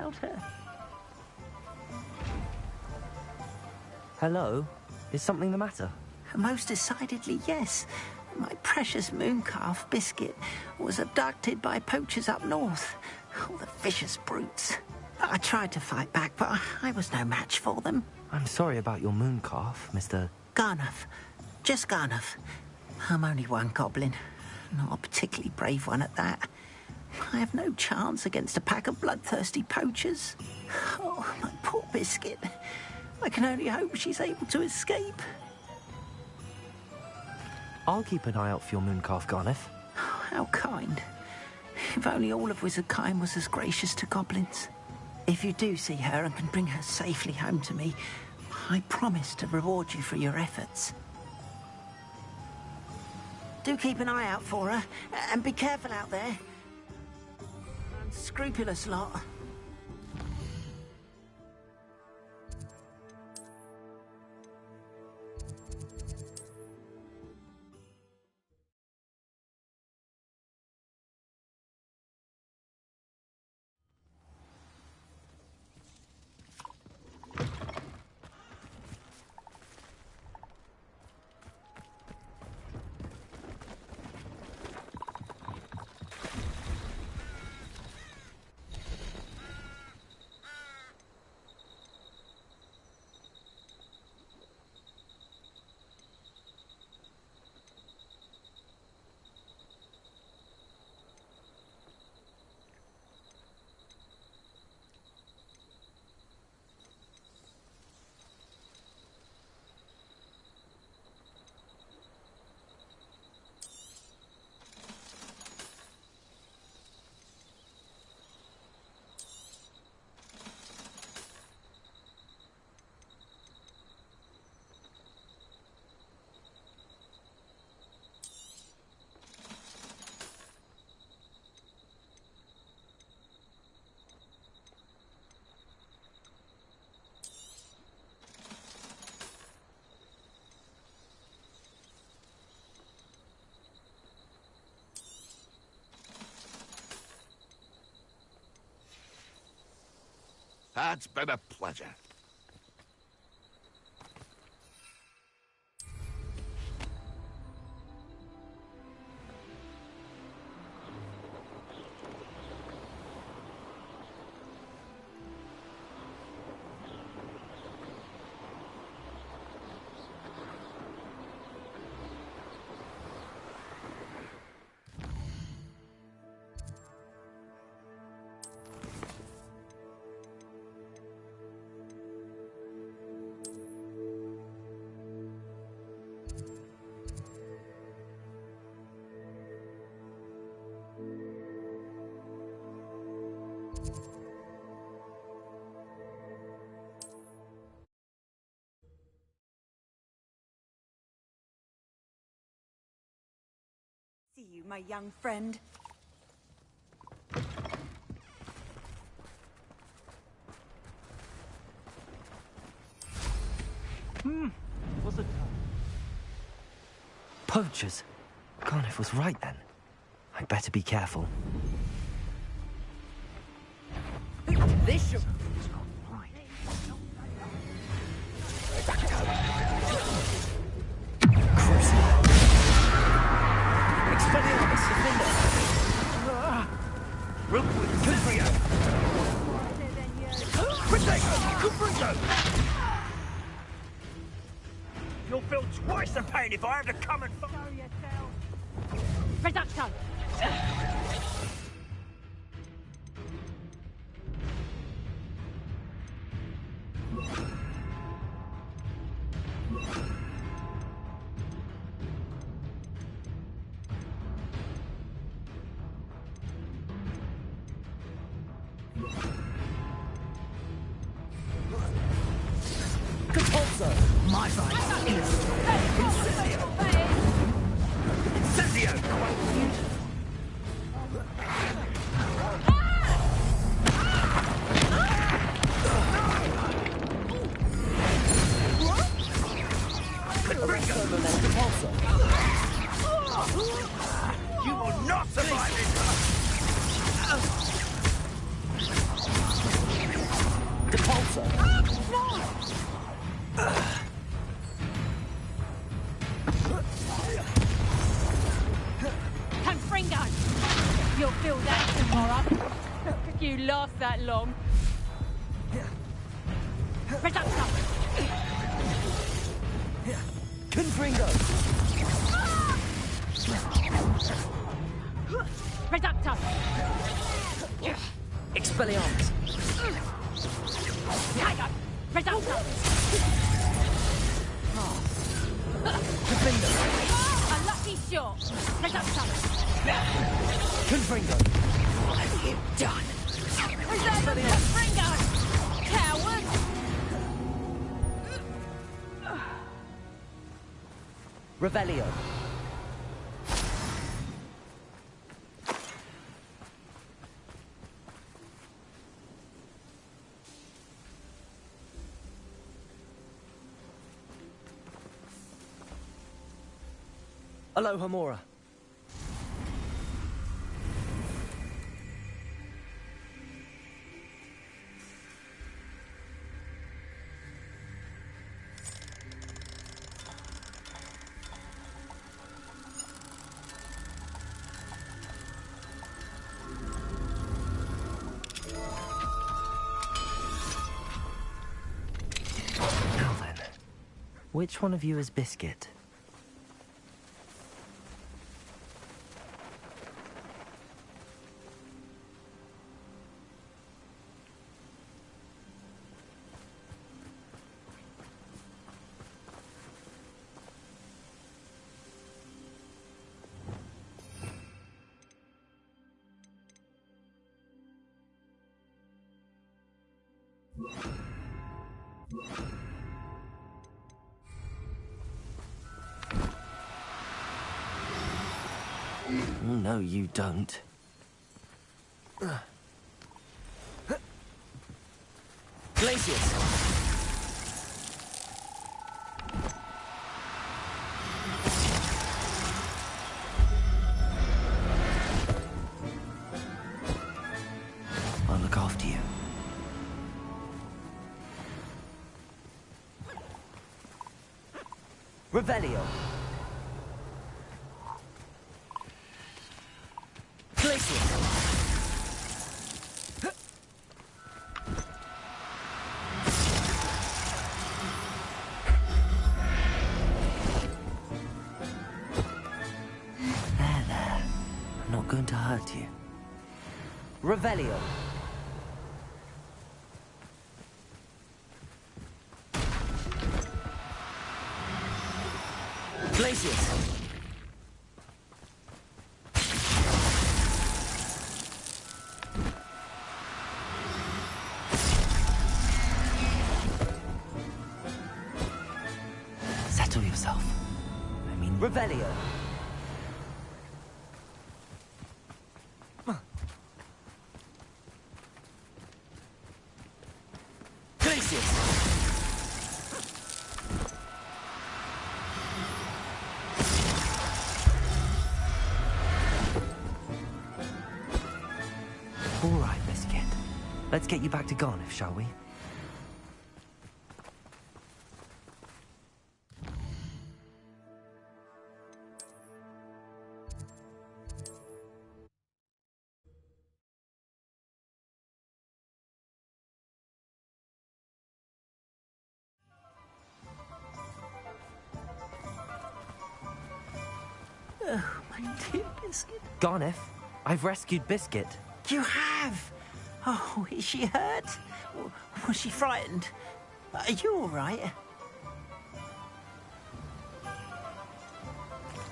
about her. Hello? Is something the matter? Most decidedly, yes. My precious mooncalf, Biscuit, was abducted by poachers up north. All the vicious brutes. I tried to fight back, but I was no match for them. I'm sorry about your mooncalf, Mr. Garnuff. Just Garnuff. I'm only one goblin. Not a particularly brave one at that. I have no chance against a pack of bloodthirsty poachers. Oh, my poor Biscuit. I can only hope she's able to escape. I'll keep an eye out for your mooncalf, Garniff. Oh, how kind. If only all of Wizardkind was as gracious to goblins. If you do see her and can bring her safely home to me, I promise to reward you for your efforts. Do keep an eye out for her, and be careful out there. Unscrupulous lot. It's been a pleasure. See you, my young friend. Was it? Poachers? Garniff was right then. I'd better be careful. This should... You'll feel twice the pain if I have to come and... Show yourself. Reduction. My side. Incendio! You will not survive it! last that long. Reductor! Confringo! Reductor! Expelliarmus! Tiger! Reductor! Confringo! A lucky shot! Reductor! Confringo! What have you done? Reserve the Fringo! Coward! Revelio! Alohomora. Now then, which one of you is Biscuit? No, you don't. Glacius! I'll look after you. Revelio! There. I'm not going to hurt you. Revelio. Glacius. Settle yourself. I mean, Revelio. All right, Biscuit. Let's get you back to Garniff, shall we? Oh, my dear Biscuit. Garniff, I've rescued Biscuit. You have? Oh, is she hurt? Was she frightened? Are you all right?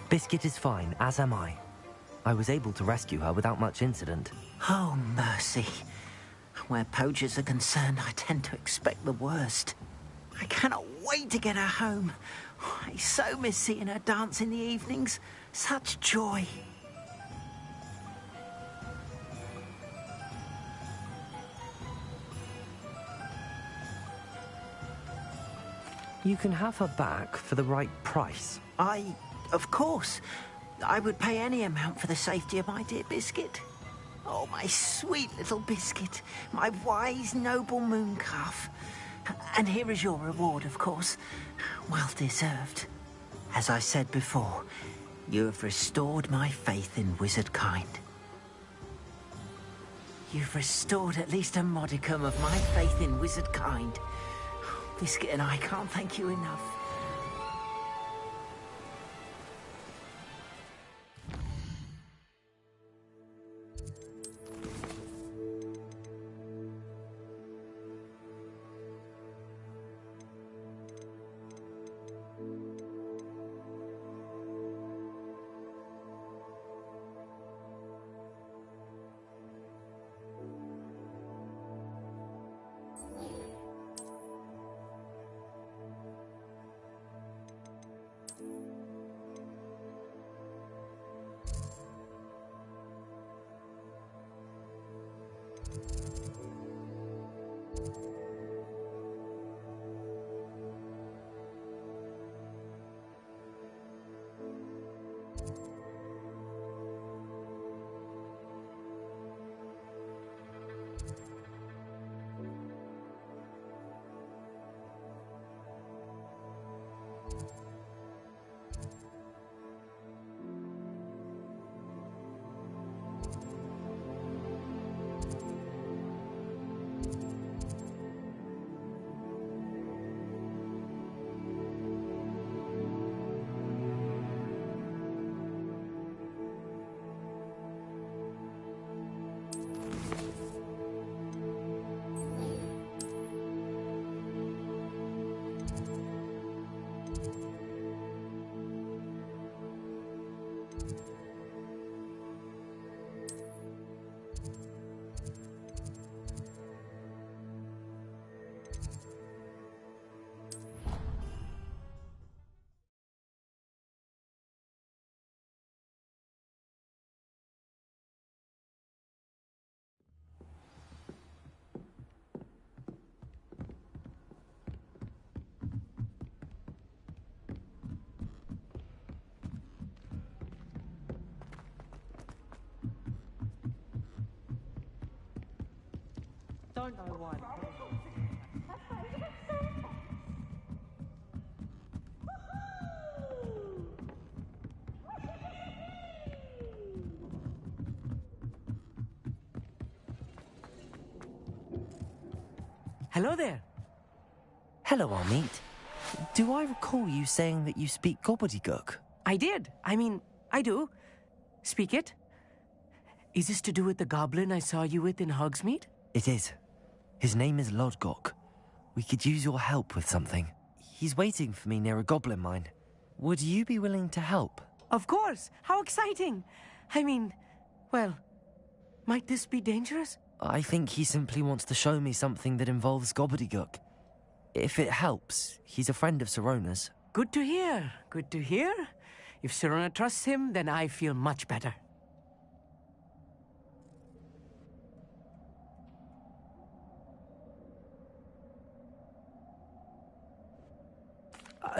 Biscuit is fine, as am I. I was able to rescue her without much incident. Oh, mercy. Where poachers are concerned, I tend to expect the worst. I cannot wait to get her home. I so miss seeing her dance in the evenings. Such joy. You can have her back for the right price. Of course, I would pay any amount for the safety of my dear Biscuit. Oh, my sweet little Biscuit, my wise, noble moon calf. And here is your reward, of course. Well deserved. As I said before, you have restored my faith in wizard kind. You've restored at least a modicum of my faith in wizard kind. Biscuit and I can't thank you enough. Don't know why. Hello there. Hello, Amit. Do I recall you saying that you speak gobbledygook? I did. I mean, I do. Speak it. Is this to do with the goblin I saw you with in Hogsmeade? It is. His name is Lodgok. We could use your help with something. He's waiting for me near a goblin mine. Would you be willing to help? Of course. How exciting. I mean, well, might this be dangerous? I think he simply wants to show me something that involves gobbledygook. If it helps, he's a friend of Sirona's. Good to hear. Good to hear. If Sirona trusts him, then I feel much better.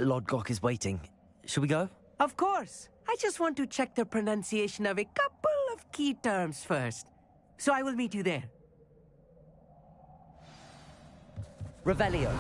Lodgok is waiting. Shall we go? Of course. I just want to check the pronunciation of a couple of key terms first. So I will meet you there. Revelio.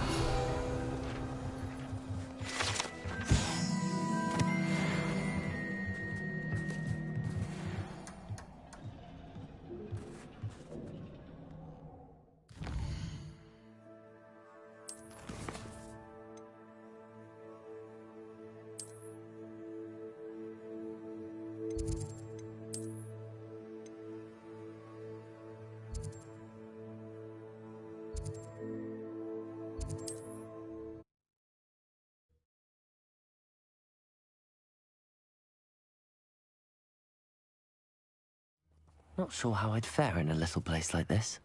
Not sure how I'd fare in a little place like this.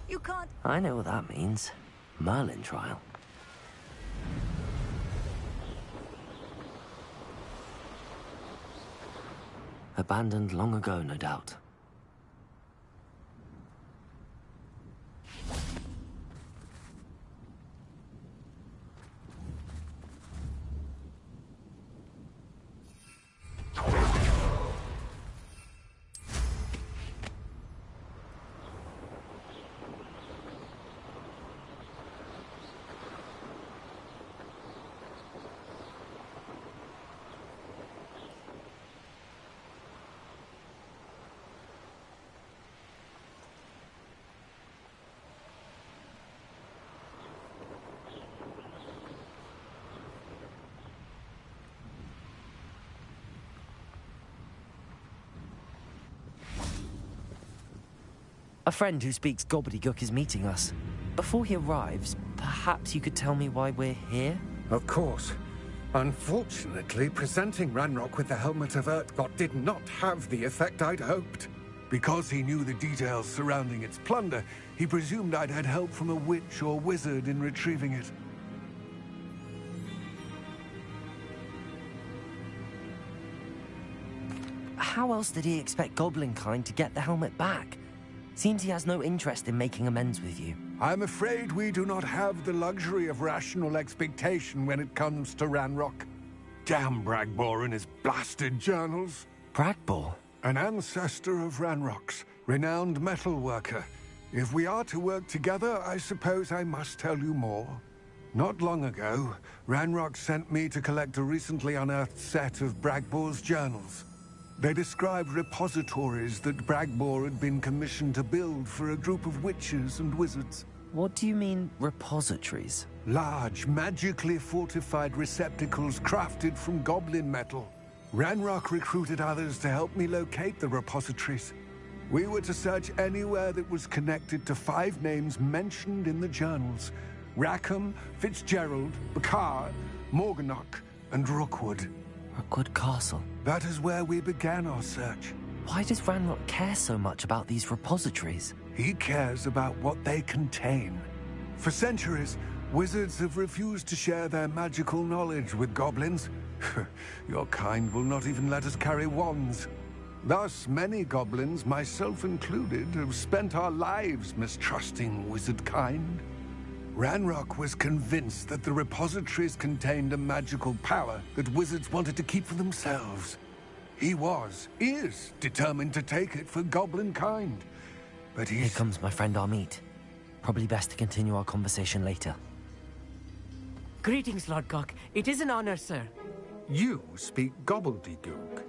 You can't... I know what that means. Merlin trial. Abandoned long ago, no doubt. A friend who speaks gobbledygook is meeting us. Before he arrives, perhaps you could tell me why we're here? Of course. Unfortunately, presenting Ranrock with the Helmet of Urtkot did not have the effect I'd hoped. Because he knew the details surrounding its plunder, he presumed I'd had help from a witch or wizard in retrieving it. How else did he expect Goblinkind to get the helmet back? Seems he has no interest in making amends with you. I'm afraid we do not have the luxury of rational expectation when it comes to Ranrock. Damn Bragbor and his blasted journals. Bragbor? An ancestor of Ranrock's, renowned metal worker. If we are to work together, I suppose I must tell you more. Not long ago, Ranrock sent me to collect a recently unearthed set of Bragbor's journals. They described repositories that Bragbor had been commissioned to build for a group of witches and wizards. What do you mean, repositories? Large, magically fortified receptacles crafted from goblin metal. Ranrock recruited others to help me locate the repositories. We were to search anywhere that was connected to 5 names mentioned in the journals: Rackham, Fitzgerald, Bakar, Morganach, and Rookwood. Rookwood Castle. That is where we began our search. Why does Ranrock care so much about these repositories? He cares about what they contain. For centuries, wizards have refused to share their magical knowledge with goblins. Your kind will not even let us carry wands. Thus, many goblins, myself included, have spent our lives mistrusting wizard kind. Ranrock was convinced that the repositories contained a magical power that wizards wanted to keep for themselves. He is determined to take it for goblin kind. But Here comes my friend Amit. Probably best to continue our conversation later. Greetings, Lord Gok. It is an honor, sir. You speak gobbledygook.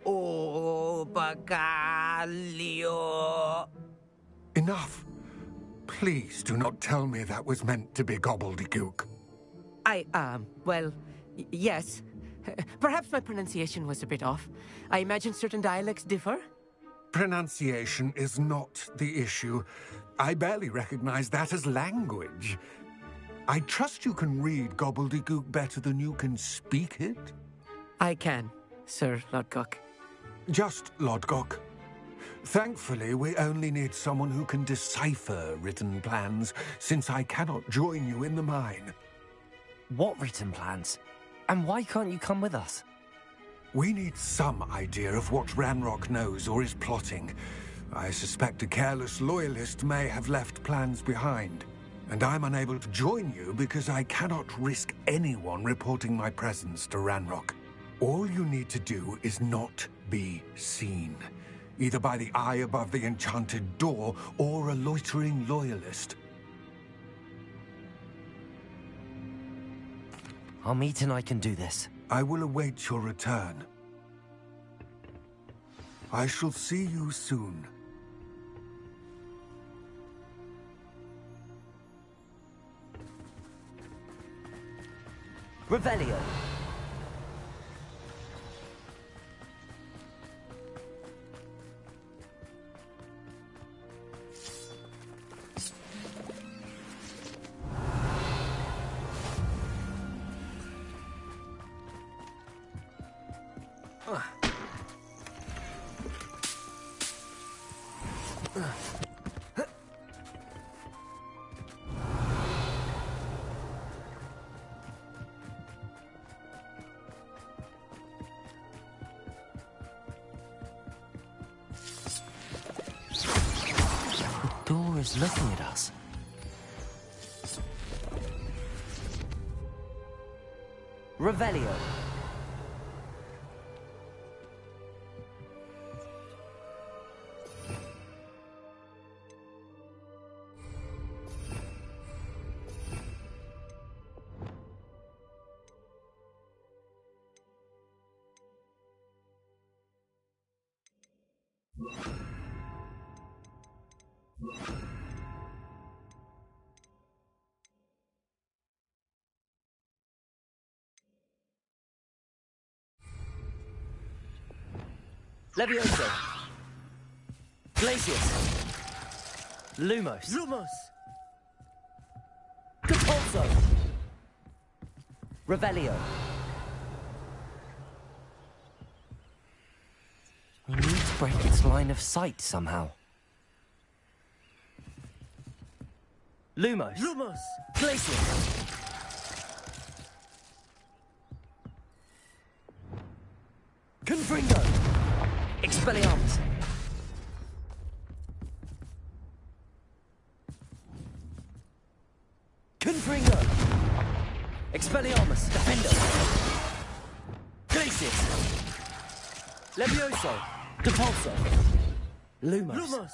Oh, Bagalio. Enough. Please do not tell me that was meant to be gobbledygook. Well, yes. Perhaps my pronunciation was a bit off. I imagine certain dialects differ. Pronunciation is not the issue. I barely recognize that as language. I trust you can read gobbledygook better than you can speak it? I can, Sir Lodgok. Just Lodgok. Thankfully, we only need someone who can decipher written plans, since I cannot join you in the mine. What written plans? And why can't you come with us? We need some idea of what Ranrock knows or is plotting. I suspect a careless loyalist may have left plans behind. And I'm unable to join you because I cannot risk anyone reporting my presence to Ranrock. All you need to do is not be seen, either by the eye above the enchanted door or a loitering loyalist. Amit and I can do this. I will await your return. I shall see you soon. Revelio. The door is looking at us. Revelio. Levioso. Glacius. Lumos. Lumos! Compulso. Revelio. We need to break its line of sight somehow. Lumos. Lumos! Glacius. Confringo. Expelliarmus. Confringo. Expelliarmus. Defender. Glacius. Levioso. Depulso. Lumos. Lumos!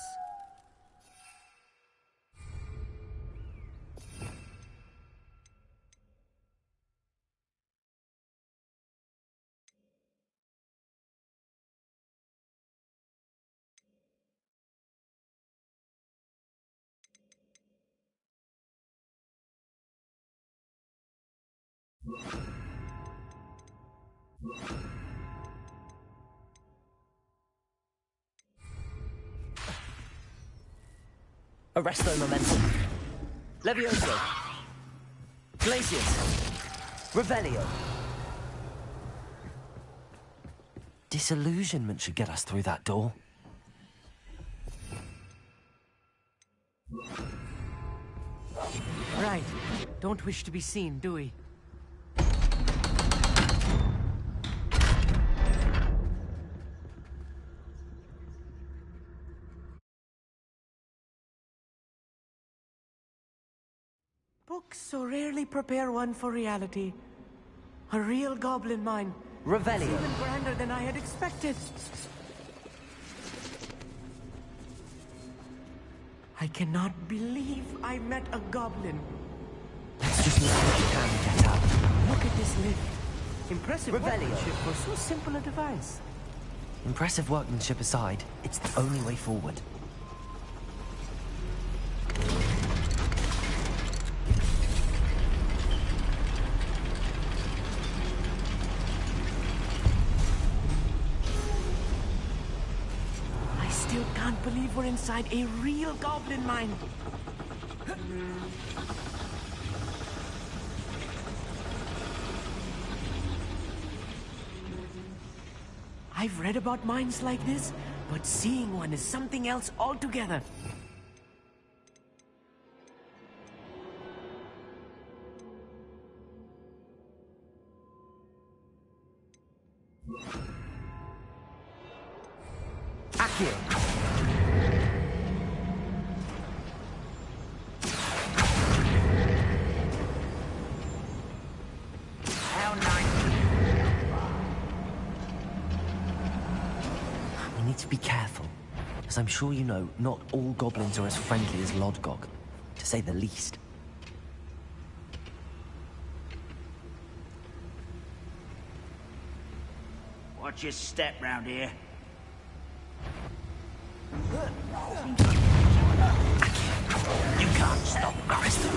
Arresto Momentum. Levioso. Glacius. Revelio. Disillusionment should get us through that door. Right. Don't wish to be seen, do we? Books so rarely prepare one for reality. A real goblin mine. Revelio. Even grander than I had expected. I cannot believe I met a goblin. Let's just look what we can get out. Look at this lift. Impressive Revelio. workmanship for so simple a device. Impressive workmanship aside, it's the only way forward. I still can't believe we're inside a real goblin mine. I've read about mines like this, but seeing one is something else altogether. Accio. How nice. We need to be careful. As I'm sure you know, not all goblins are as friendly as Lodgok, to say the least. Watch your step round here. You can't stop Crystal.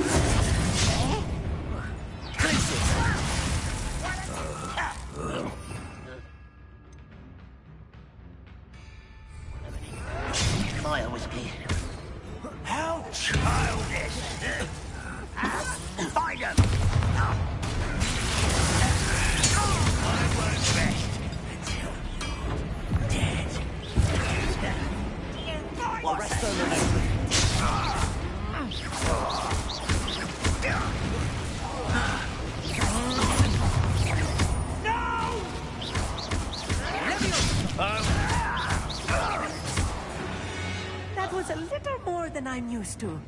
Fire whiskey. How childish! Find him! I won't rest until you're dead. What's that? That was a little more than I'm used to.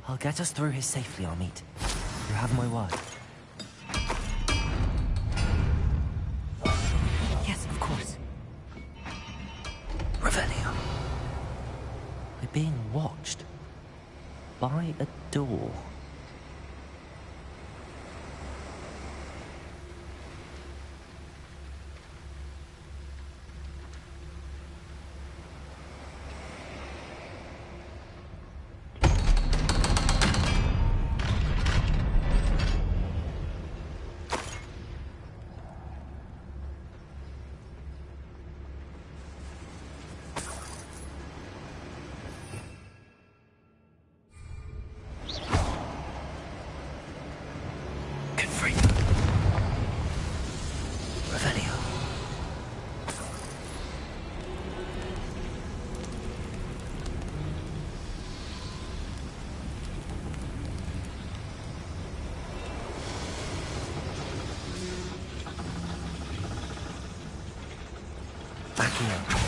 I'll get us through here safely, Amit. You have my word. Yes, of course. Revelio. We're being watched. By a door. Backing up.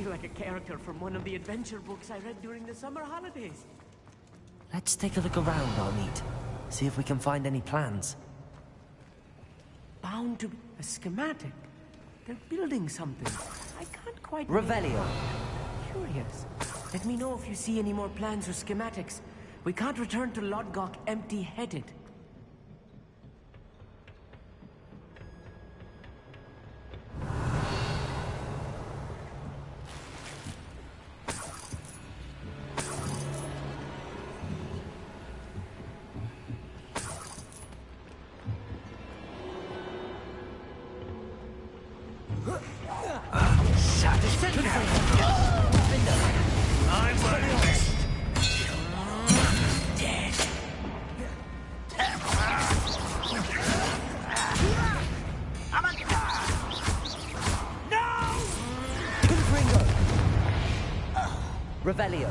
Like a character from one of the adventure books I read during the summer holidays. Let's take a look around, Arneet. See if we can find any plans. Bound to be a schematic. They're building something. I can't quite... Revelio. Curious. Let me know if you see any more plans or schematics. We can't return to Lodgok empty-headed. Revelio.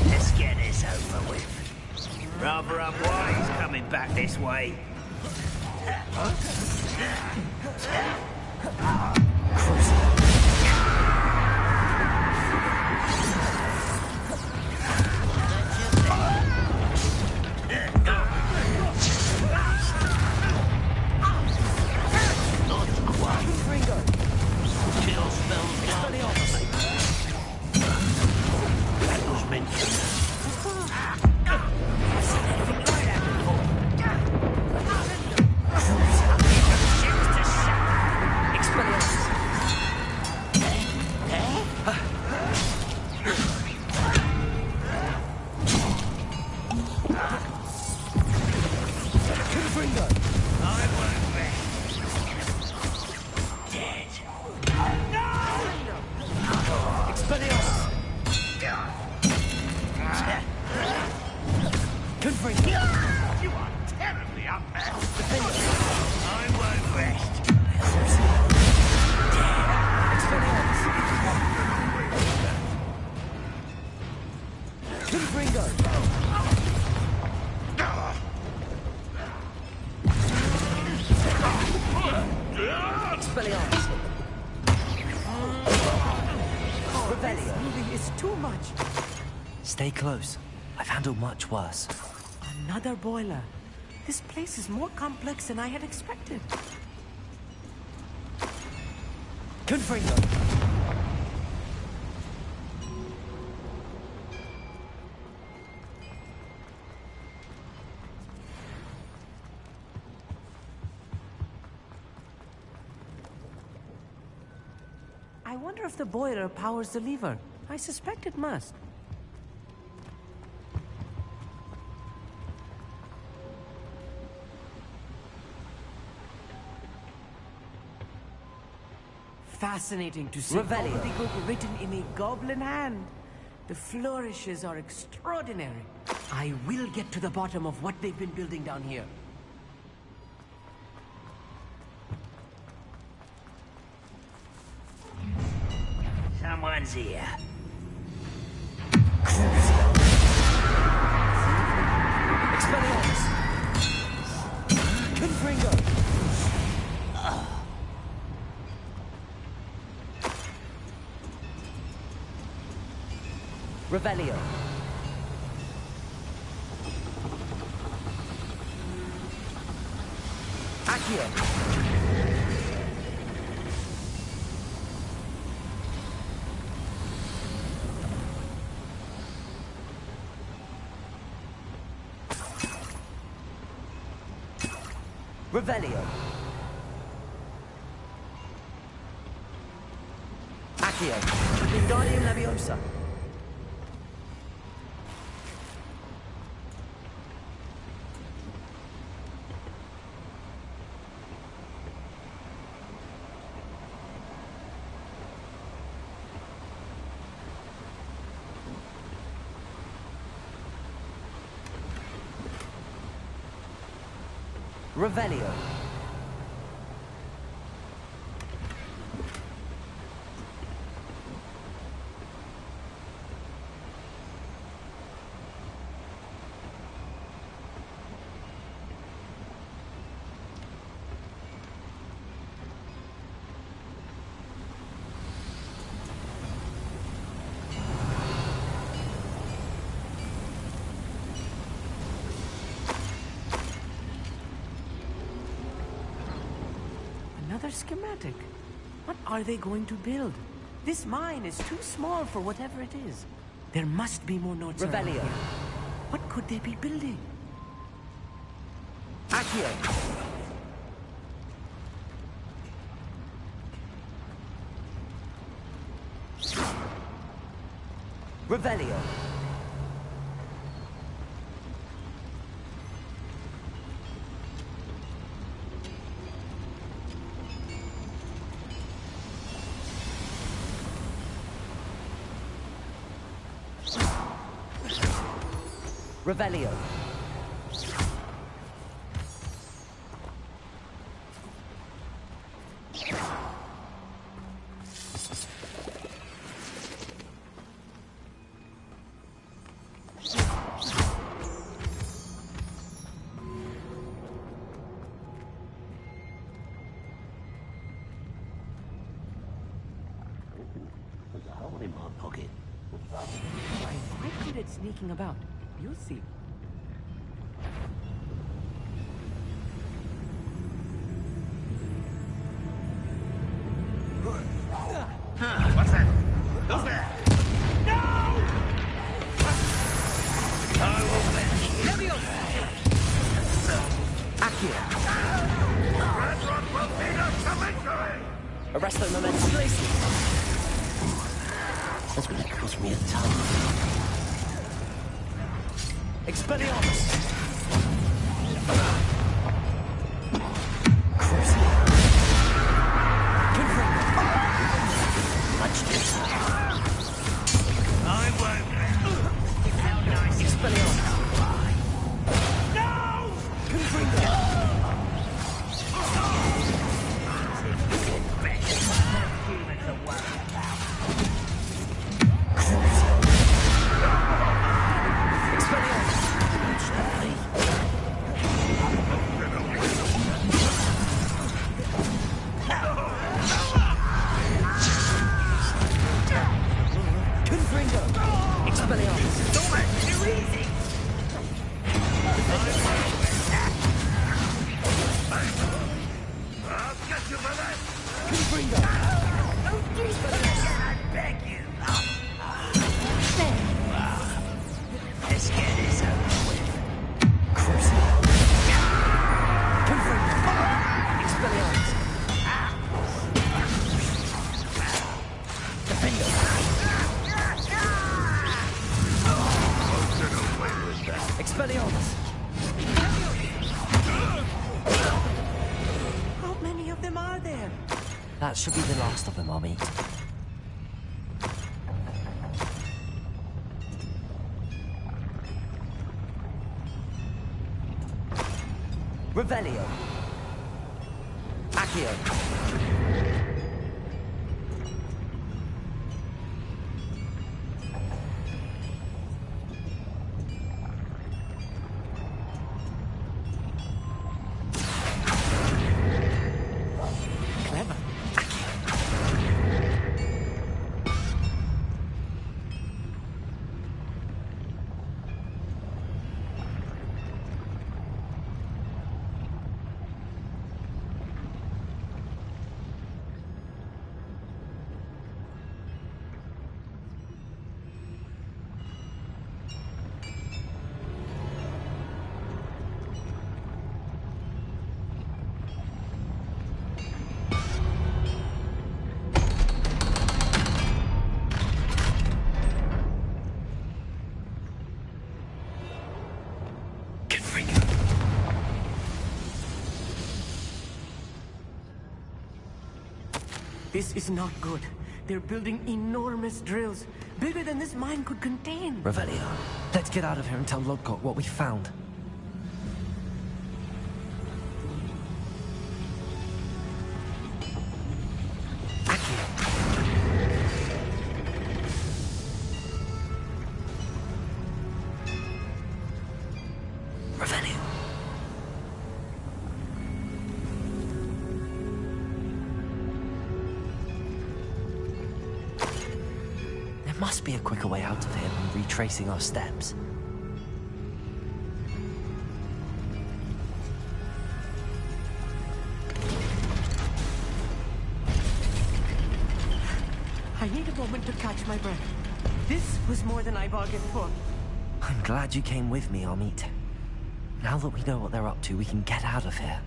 Let's get this over with. Rather unwise coming back this way. Stay close. I've handled much worse. Another boiler. This place is more complex than I had expected. Confringo. I wonder if the boiler powers the lever. I suspect it must. fascinating to see. Revelio. Gobbledygook written in a goblin hand. The flourishes are extraordinary. I will get to the bottom of what they've been building down here. Someone's here. Expelliarmus! Confringo! Revelio. Accio. Revelio. Accio. Wingardium Leviosa. Revelio. Another schematic. What are they going to build? This mine is too small for whatever it is. There must be more notes around Revelio. here. What could they be building? Accio. Revelio. Revelio. There's a hole in my pocket. I'm quite good at sneaking about. You'll see. What's that? Who's there? No! I will finish. Accio. Red Rock will lead us to victory! Arresto Momentum Glacial. That's going to cost me a ton. Expelliarmus. Much too I won't. How nice. Expelliarmus. No! Humans are worried about. Expelliarmus. Don't make it too easy. I'll get you for that! Don't do that, I beg you. Let's get this over with. Expelliarmus. Expelliarmus. How many of them are there? That should be the last of them, Amit. Revelio. Accio. Clever. This is not good. They're building enormous drills, bigger than this mine could contain. Revelio. Let's get out of here and tell Lodgok what we found. Revelio. There must be a quicker way out of here than retracing our steps. I need a moment to catch my breath. This was more than I bargained for. I'm glad you came with me, Amit. Now that we know what they're up to, we can get out of here.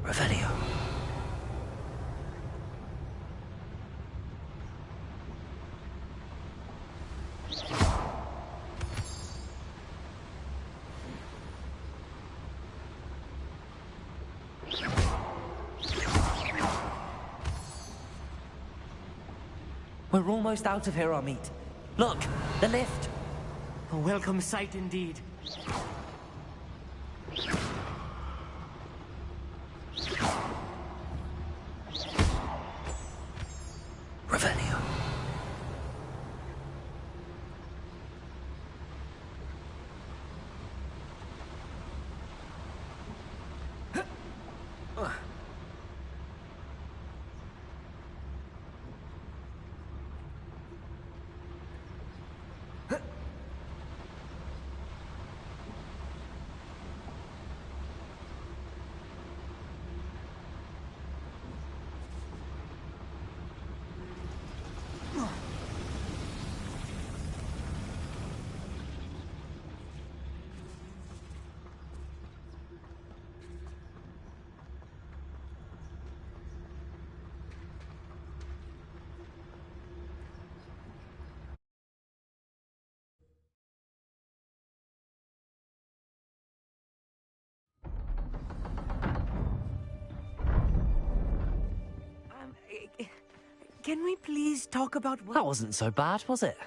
Revelio. We're almost out of here, Amit. Look, the lift. A welcome sight indeed. Revelio. Can we please talk about what... That wasn't so bad, was it?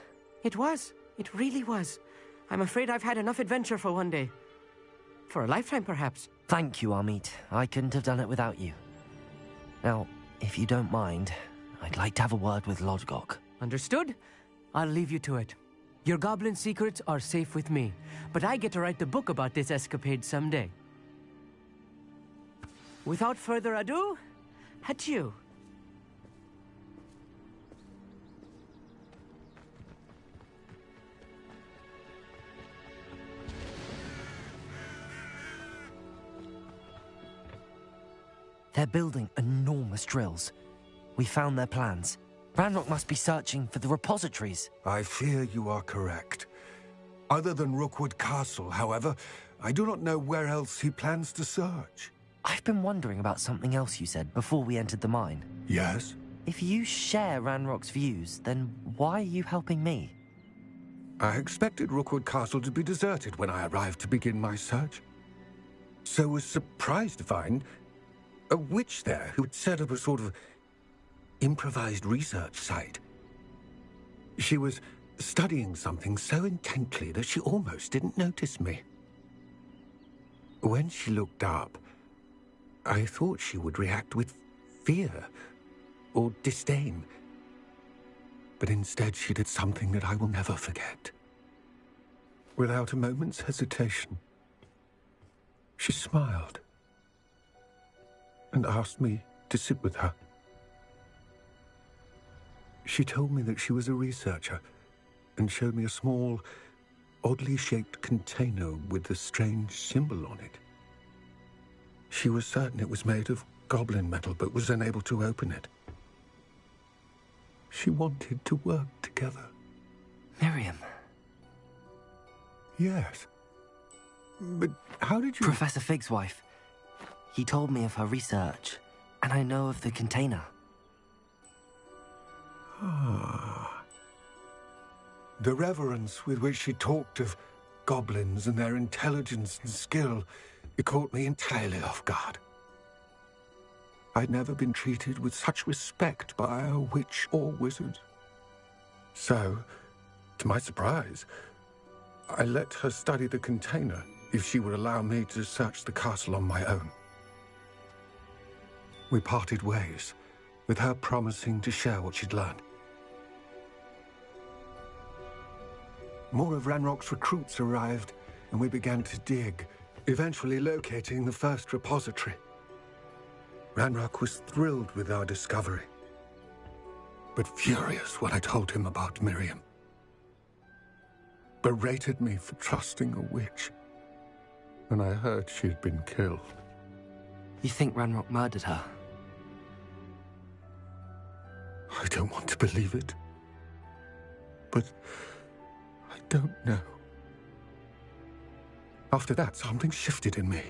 It was. It really was. I'm afraid I've had enough adventure for one day. For a lifetime, perhaps. Thank you, Amit. I couldn't have done it without you. Now, if you don't mind, I'd like to have a word with Lodgok. Understood? I'll leave you to it. Your goblin secrets are safe with me, but I get to write the book about this escapade someday. Without further ado, adieu. They're building enormous drills. We found their plans. Ranrock must be searching for the repositories. I fear you are correct. Other than Rookwood Castle, however, I do not know where else he plans to search. I've been wondering about something else you said before we entered the mine. Yes? If you share Ranrock's views, then why are you helping me? I expected Rookwood Castle to be deserted when I arrived to begin my search. So was surprised to find a witch there who had set up a sort of improvised research site. She was studying something so intently that she almost didn't notice me. When she looked up, I thought she would react with fear or disdain. But instead she did something that I will never forget. Without a moment's hesitation, she smiled and asked me to sit with her. She told me that she was a researcher and showed me a small, oddly shaped container with a strange symbol on it. She was certain it was made of goblin metal, but was unable to open it. She wanted to work together. Miriam. Yes. But how did you... Professor Fig's wife. He told me of her research, and I know of the container. Ah. The reverence with which she talked of goblins and their intelligence and skill, it caught me entirely off guard. I'd never been treated with such respect by a witch or wizard. So, to my surprise, I let her study the container if she would allow me to search the castle on my own. We parted ways, with her promising to share what she'd learned. More of Ranrock's recruits arrived, and we began to dig, eventually locating the first repository. Ranrock was thrilled with our discovery, but furious when I told him about Miriam. Berated me for trusting a witch when I heard she had been killed. You think Ranrock murdered her? I don't want to believe it, but I don't know. After that, something shifted in me.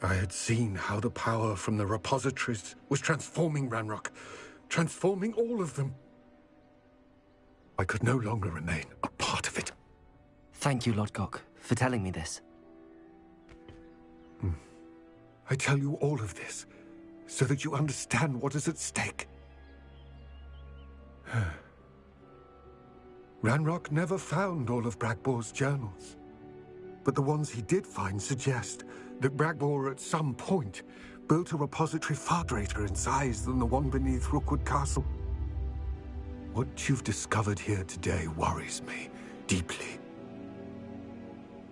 I had seen how the power from the repositories was transforming Ranrock, transforming all of them. I could no longer remain a part of it. Thank you, Lodgok, for telling me this. I tell you all of this so that you understand what is at stake. Ranrock never found all of Bragbor's journals, but the ones he did find suggest that Bragbor at some point built a repository far greater in size than the one beneath Rookwood Castle. What you've discovered here today worries me deeply.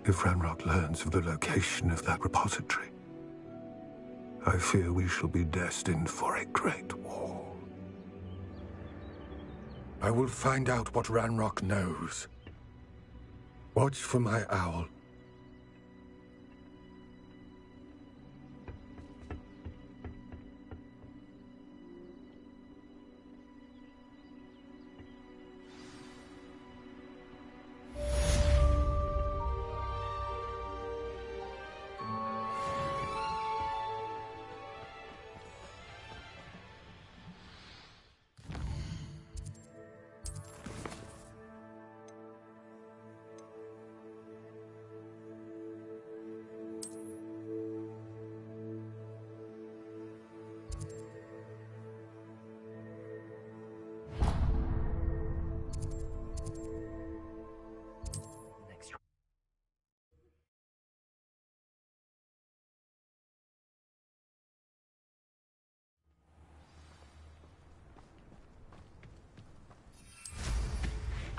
If Ranrock learns of the location of that repository, I fear we shall be destined for a great war. I will find out what Ranrock knows. Watch for my owl.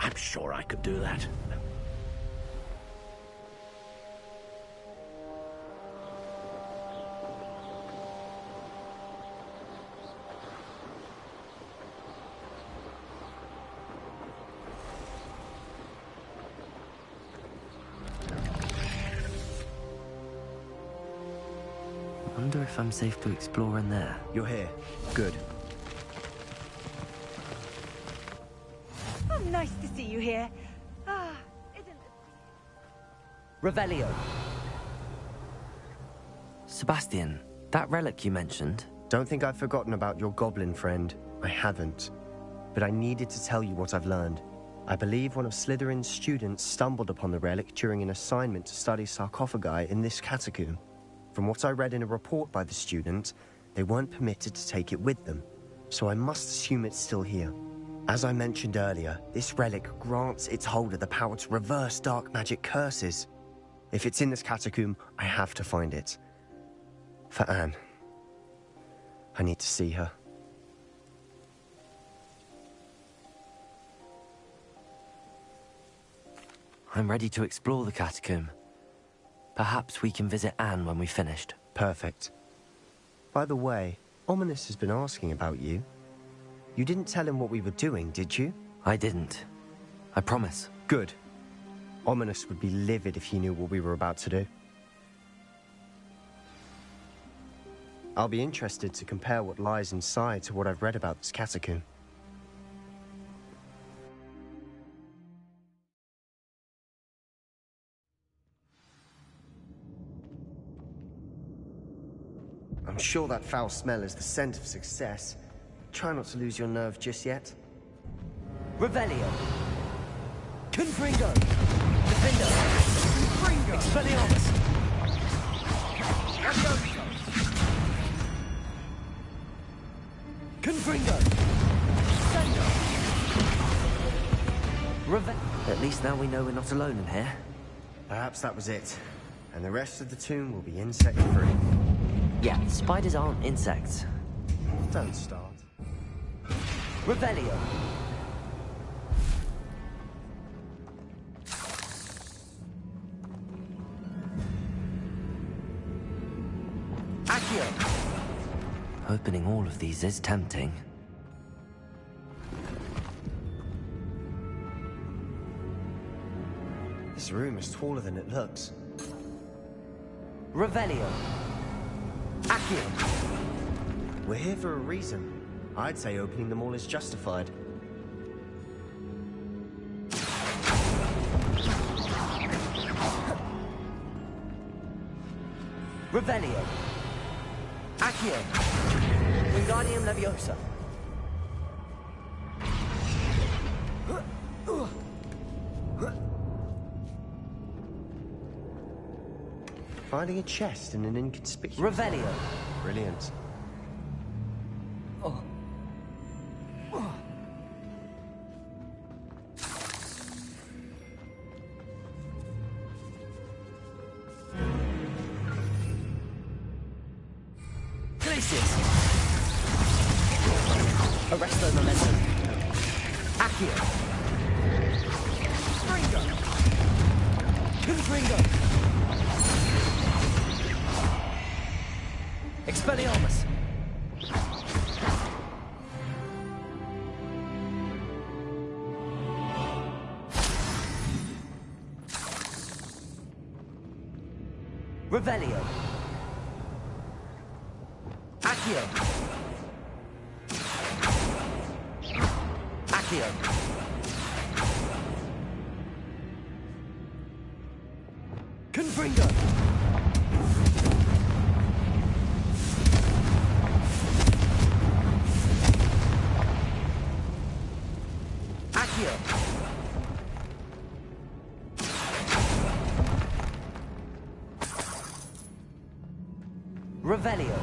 I'm sure I could do that. Wonder if I'm safe to explore in there. You're here. Good. Oh, nice to see you here. Ah, isn't it? Revelio. Sebastian, that relic you mentioned, Don't think I've forgotten about your goblin friend. I haven't. But I needed to tell you what I've learned. I believe one of Slytherin's students stumbled upon the relic during an assignment to study sarcophagi in this catacomb. From what I read in a report by the student, they weren't permitted to take it with them, so I must assume it's still here. As I mentioned earlier, this relic grants its holder the power to reverse dark magic curses. If it's in this catacomb, I have to find it. For Anne. I need to see her. I'm ready to explore the catacomb. Perhaps we can visit Anne when we've finished. Perfect. By the way, Ominous has been asking about you. You didn't tell him what we were doing, did you? I didn't. I promise. Good. Ominous would be livid if he knew what we were about to do. I'll be interested to compare what lies inside to what I've read about this catacomb. I'm sure that foul smell is the scent of success. Try not to lose your nerve just yet. Revelio. Confringo. Defender. Confringo. Expelliarmus. Confringo. At least now we know we're not alone in here. Perhaps that was it. And the rest of the tomb will be insect-free. Yeah, spiders aren't insects. Don't start. Revelio. Accio. Opening all of these is tempting. This room is taller than it looks. Revelio. Accio. We're here for a reason. I'd say opening them all is justified. Revelio. Accio. Wingardium Leviosa. Finding a chest in an inconspicuous... Revelio. Brilliant. Oh. Oh. Glacius. Arresto Momentum. Accio. Stringo. Confringo. Expelliarmus. Revelio. Accio. Accio. Confringo. Accio. Revelio.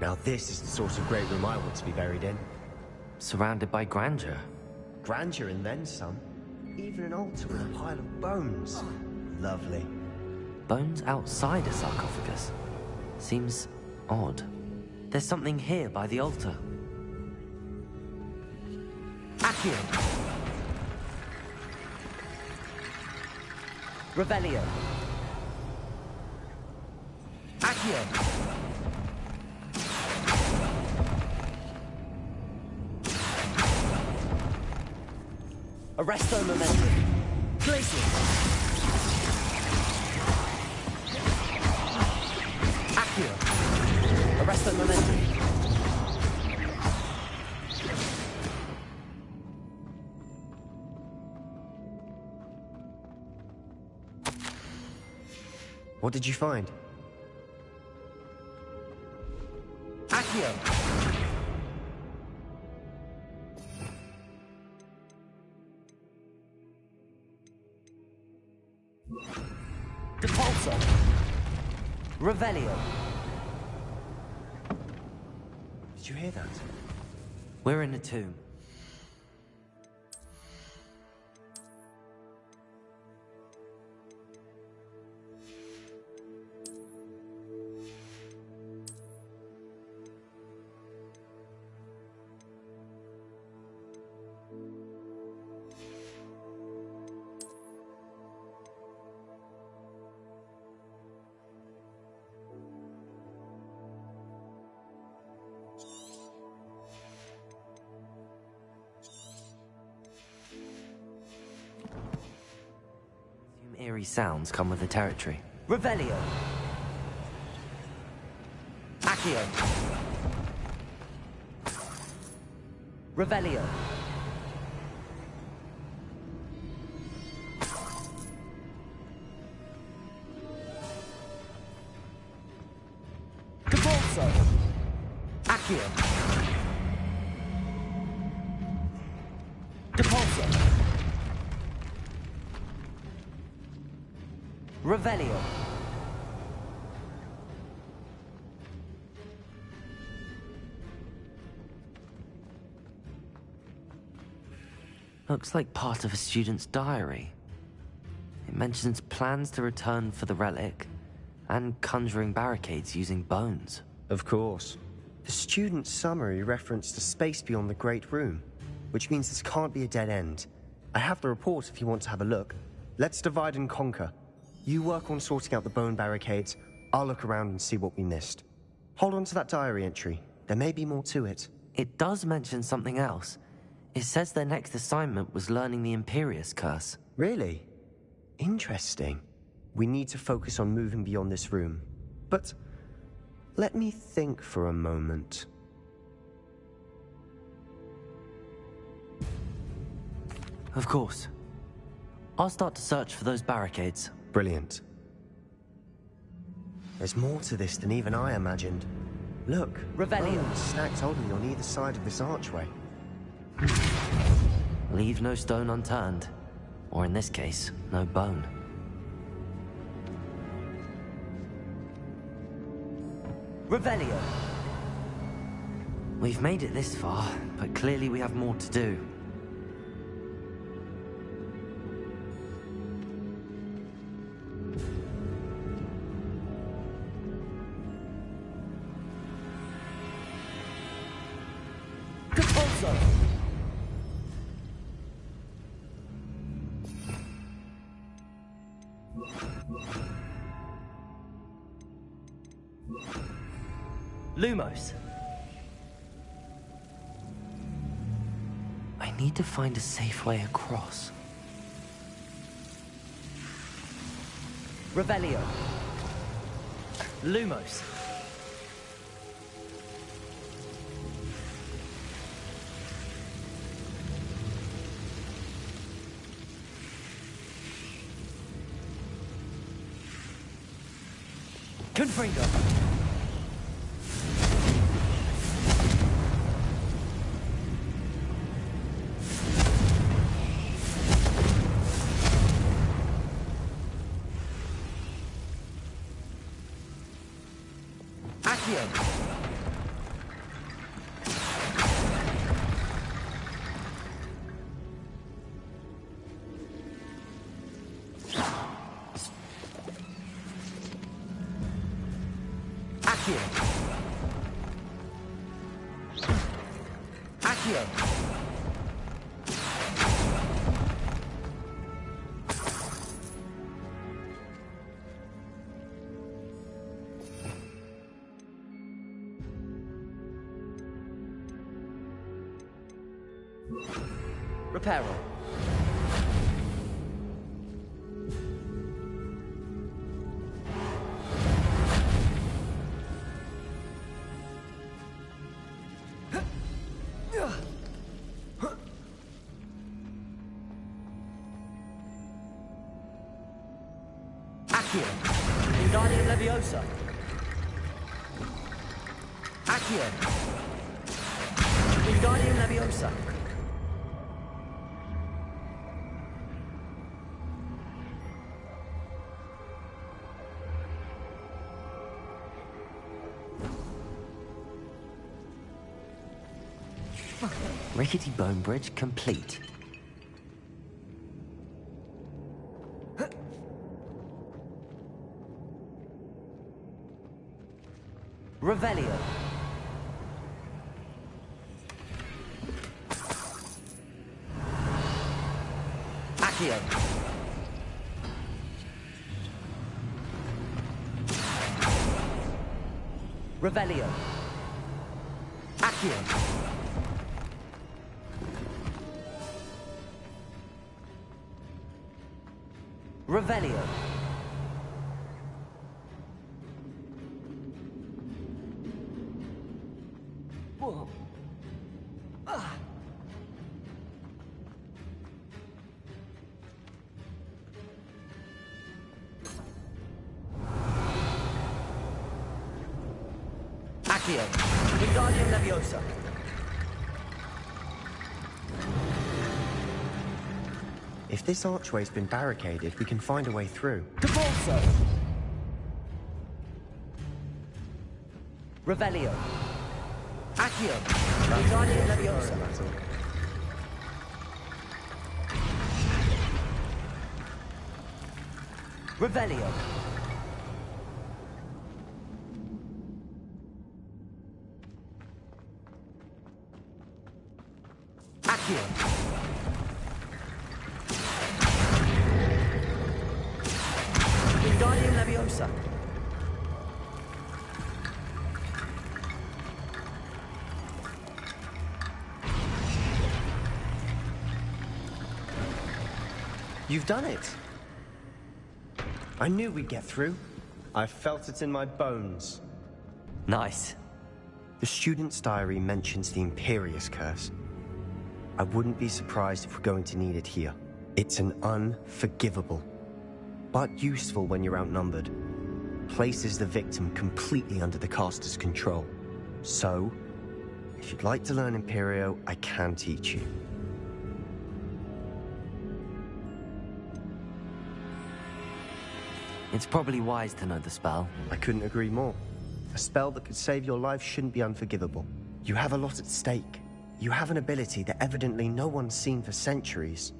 Now this is the sort of great room I want to be buried in. Surrounded by grandeur. Grandeur and then some. Even an altar with a pile of bones. Lovely. Bones outside a sarcophagus. Seems odd. There's something here by the altar. Accio. Revelio. Accio. Arresto Momentum. Glacius. Accio. Arresto Momentum. What did you find? Accio! Depulso! Revelio! Did you hear that? We're in a tomb. Eerie sounds come with the territory. Revelio! Accio! Revelio! Depulso! Accio! Depulso! Revelio. Looks like part of a student's diary. It mentions plans to return for the relic and conjuring barricades using bones. Of course. The student's summary referenced a space beyond the Great Room, which means this can't be a dead end. I have the report if you want to have a look. Let's divide and conquer. You work on sorting out the bone barricades. I'll look around and see what we missed. Hold on to that diary entry. There may be more to it. It does mention something else. It says their next assignment was learning the Imperius Curse. Really? Interesting. We need to focus on moving beyond this room. But let me think for a moment. Of course. I'll start to search for those barricades. Brilliant. There's more to this than even I imagined. Look, Revelio. bones stacked oddly on either side of this archway. Leave no stone unturned. Or in this case, no bone. Revelio. We've made it this far, but clearly we have more to do. Lumos. I need to find a safe way across. Revelio. Lumos. Confringo. Reparo. Accio. Wingardium Leviosa. Accio. Wingardium Leviosa. Rickety Bone Bridge complete. Revelio. Accio. Revelio. Accio. Revelio. Whoa. Ah. Accio. Wingardium Leviosa. If this archway's been barricaded, we can find a way through. Cabalso. Revelio. Accio. Wingardium Leviosa. Revelio. Accio. Wingardium Leviosa. You've done it! I knew we'd get through. I felt it in my bones. Nice. The student's diary mentions the Imperius Curse. I wouldn't be surprised if we're going to need it here. It's an unforgivable, but useful when you're outnumbered. Places the victim completely under the caster's control. So, if you'd like to learn Imperio, I can teach you. It's probably wise to know the spell. I couldn't agree more. A spell that could save your life shouldn't be unforgivable. You have a lot at stake. You have an ability that evidently no one's seen for centuries.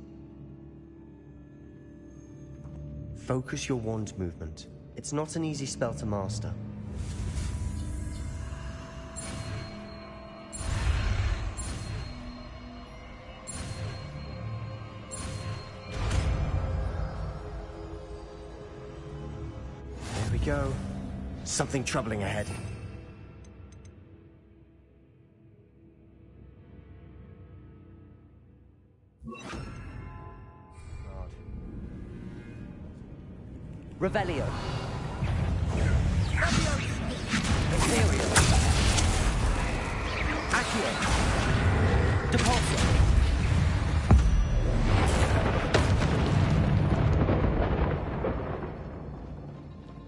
Focus your wand movement. It's not an easy spell to master. There we go. Something troubling ahead. Revelio. Imperial. Accio. Depulso.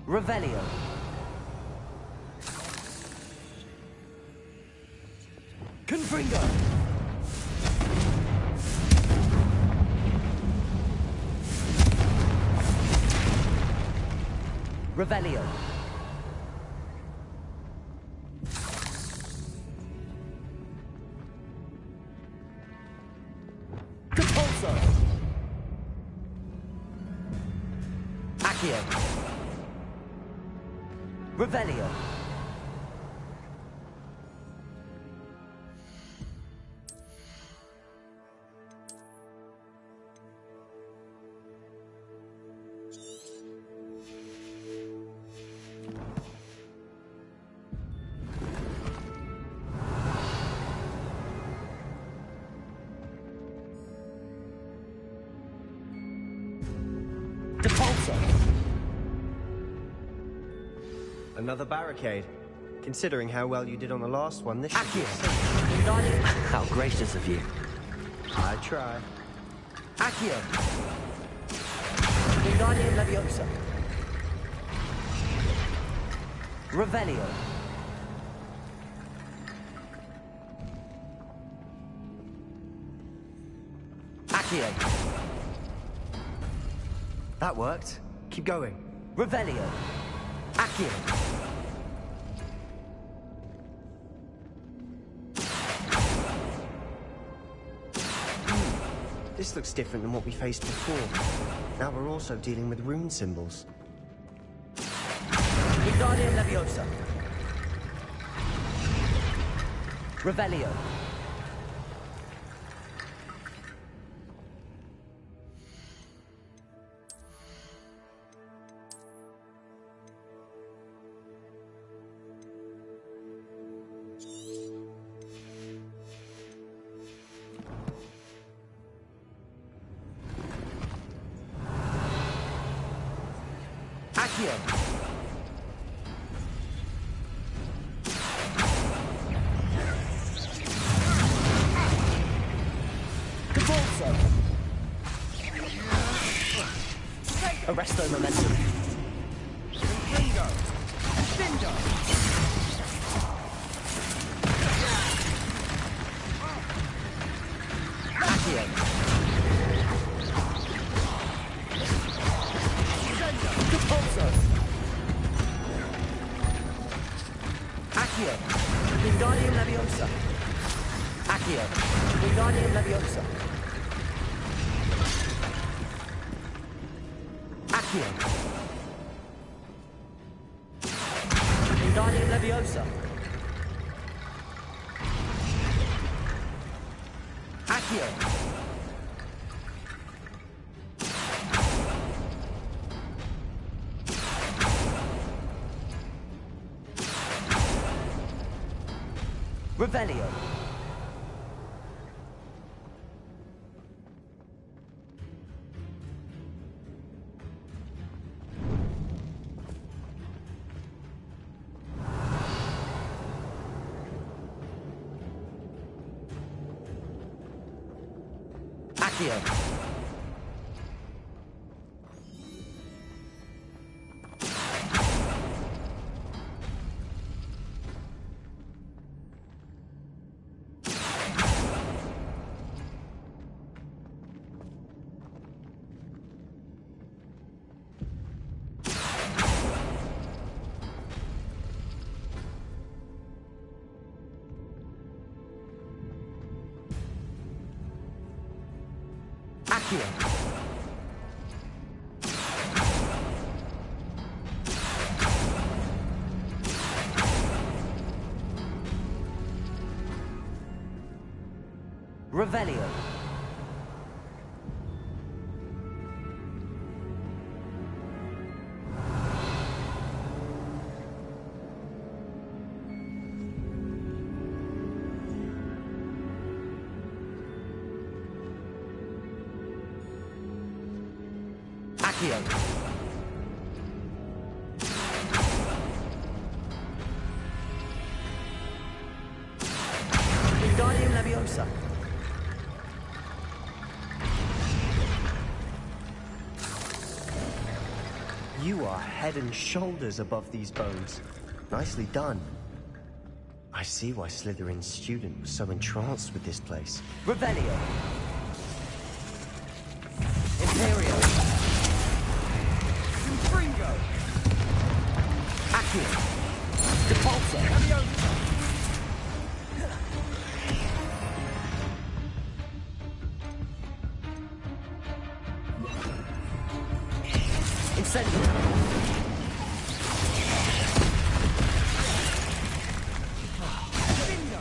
Revelio. Confringo. Revelio. Depulso. Accio. Revelio. Another barricade. Considering how well you did on the last one, this should be How gracious of you. I try. Accio. Wingardium Leviosa. Revelio. Accio. That worked. Keep going. Revelio. Accio. This looks different than what we faced before. Now we're also dealing with rune symbols. Wingardium Leviosa. Revelio. Accio. Arresto momentum. Bingo! Bingo! Accio. Repulso. Accio. Wingardium Leviosa. Accio. Wingardium Leviosa. Accio. Wingardium Leviosa. Accio. Revelio. Accio. Accio. Revelio. Accio. Wingardium Leviosa. You are head and shoulders above these bones. Nicely done. I see why Slytherin's student was so entranced with this place. Revelio. Imperio. Confringo! Accio. Repulso. Leviosa! Incendio. Bingo!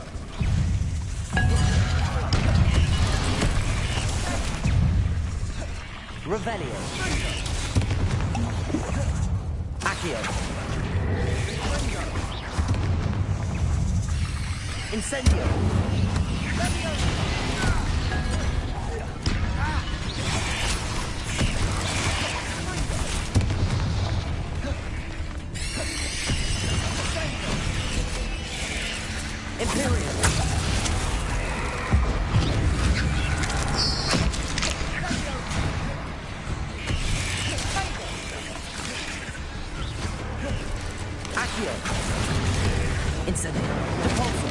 Revelio. Accio. Incendio. Imperial. Accio. Revelio! Incendio! Depulso!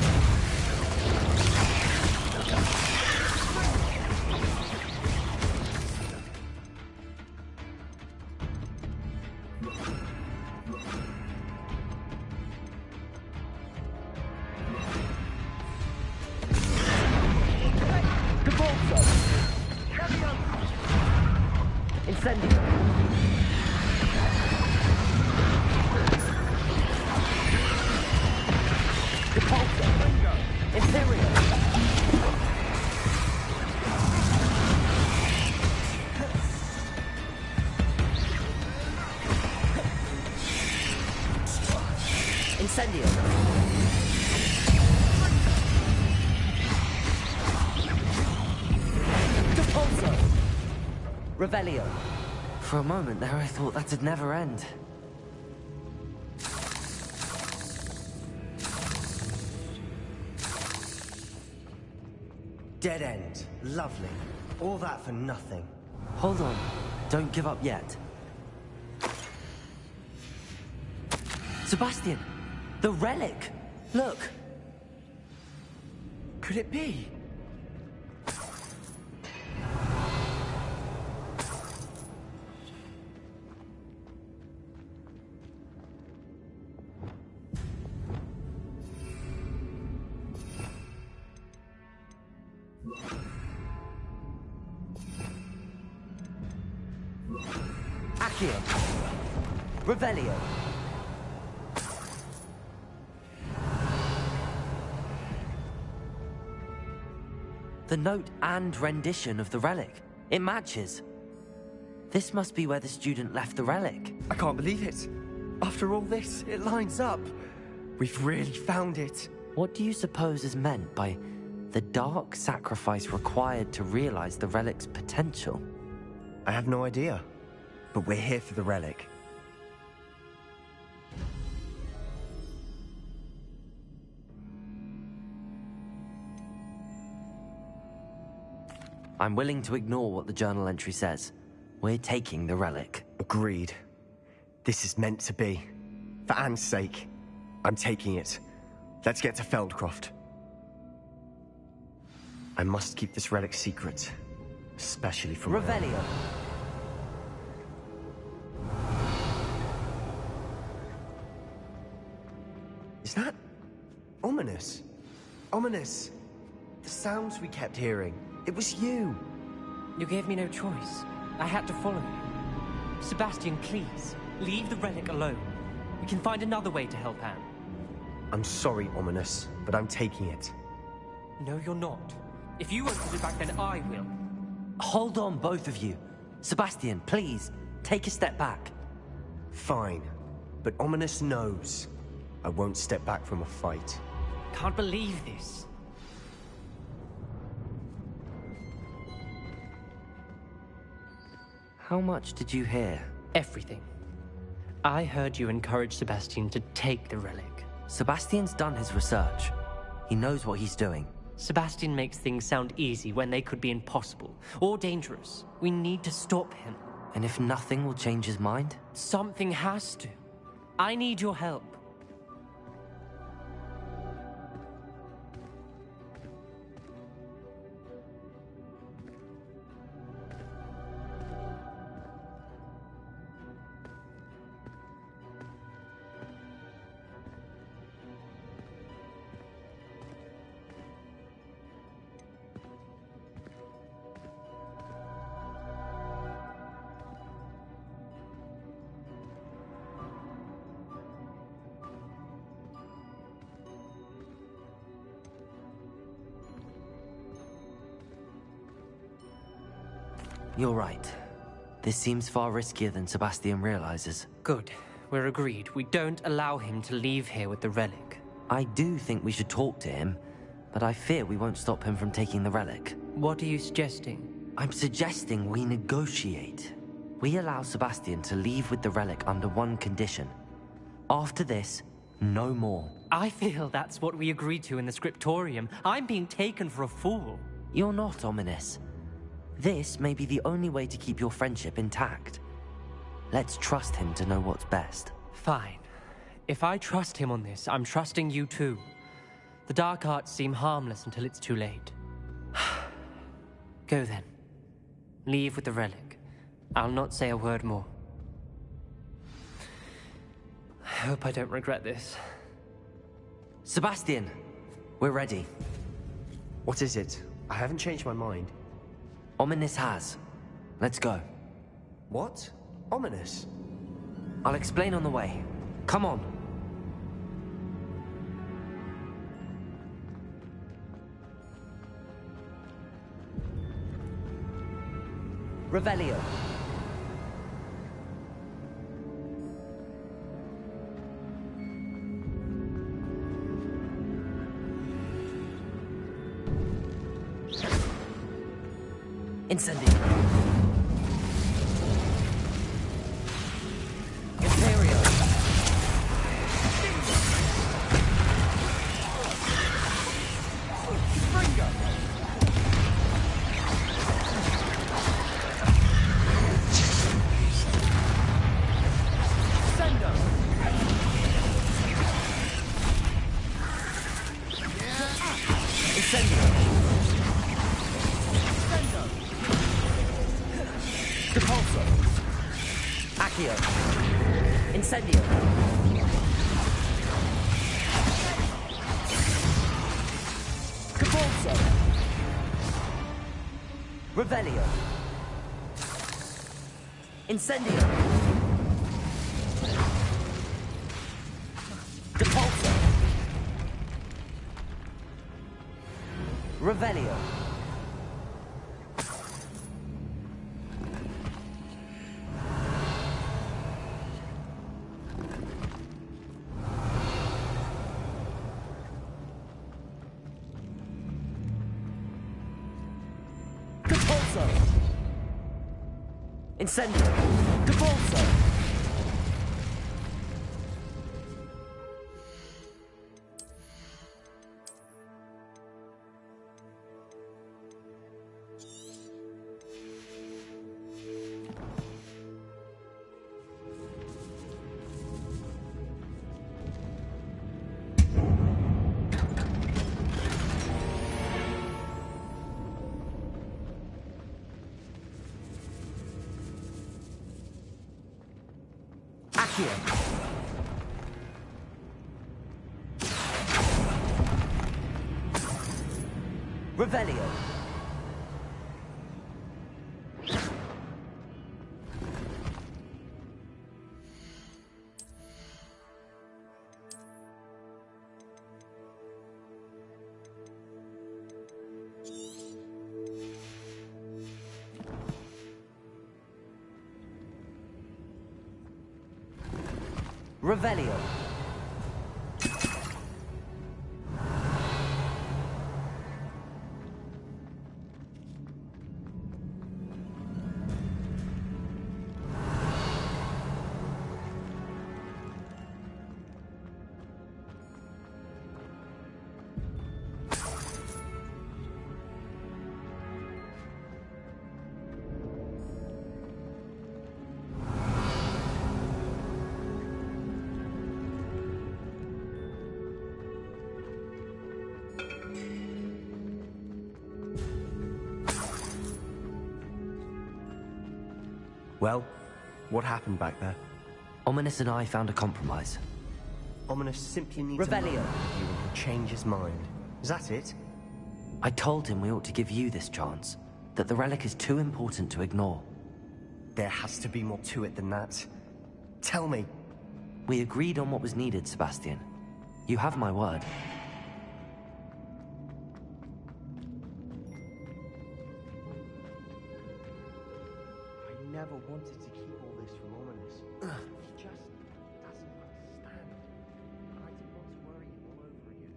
Depulso! Incendio! Depulso! Imperial! Incendio! Depulso! Revelio! For a moment there, I thought that'd never end. Dead end. Lovely. All that for nothing. Hold on. Don't give up yet. Sebastian! The relic! Look! Could it be? Accio! Revelio! The note and rendition of the relic. It matches. This must be where the student left the relic. I can't believe it. After all this, it lines up. We've really found it. What do you suppose is meant by the dark sacrifice required to realize the relic's potential? I have no idea. But we're here for the relic. I'm willing to ignore what the journal entry says. We're taking the relic. Agreed. This is meant to be. For Anne's sake, I'm taking it. Let's get to Feldcroft. I must keep this relic secret. Especially from Revelio! Is that ominous? Ominous. The sounds we kept hearing. It was you. You gave me no choice. I had to follow you. Sebastian, please, leave the relic alone. We can find another way to help Anne. I'm sorry, Ominous, but I'm taking it. No, you're not. If you won't put it back, then I will. Hold on, both of you. Sebastian, please, take a step back. Fine. But Ominous knows. I won't step back from a fight. Can't believe this. How much did you hear? Everything. I heard you encourage Sebastian to take the relic. Sebastian's done his research. He knows what he's doing. Sebastian makes things sound easy when they could be impossible or dangerous. We need to stop him. And if nothing will change his mind? Something has to. I need your help. You're right. This seems far riskier than Sebastian realizes. Good. We're agreed. We don't allow him to leave here with the relic. I do think we should talk to him, but I fear we won't stop him from taking the relic. What are you suggesting? I'm suggesting we negotiate. We allow Sebastian to leave with the relic under one condition. After this, no more. I feel that's what we agreed to in the scriptorium. I'm being taken for a fool. You're not, Ominous. This may be the only way to keep your friendship intact. Let's trust him to know what's best. Fine. If I trust him on this, I'm trusting you too. The dark arts seem harmless until it's too late. Go then. Leave with the relic. I'll not say a word more. I hope I don't regret this. Sebastian! We're ready. What is it? I haven't changed my mind. Ominous has. Let's go. What? Ominous? I'll explain on the way. Come on. Revelio. Incendio. Imperio. Springo. Sendo. Incendio. Depulso. Accio. Incendio. Depulso. Revelio. Incendio. Depulso. Revelio. Incendio. Depulso. Accio. Revelio. Revelio. Well, what happened back there? Ominous and I found a compromise. Ominous simply needs Revelio. a moment with you and he'll change his mind. Is that it? I told him we ought to give you this chance, that the relic is too important to ignore. There has to be more to it than that. Tell me. We agreed on what was needed, Sebastian. You have my word. I never wanted to keep all this from Ominous. He just doesn't understand. I didn't want to worry him all over again.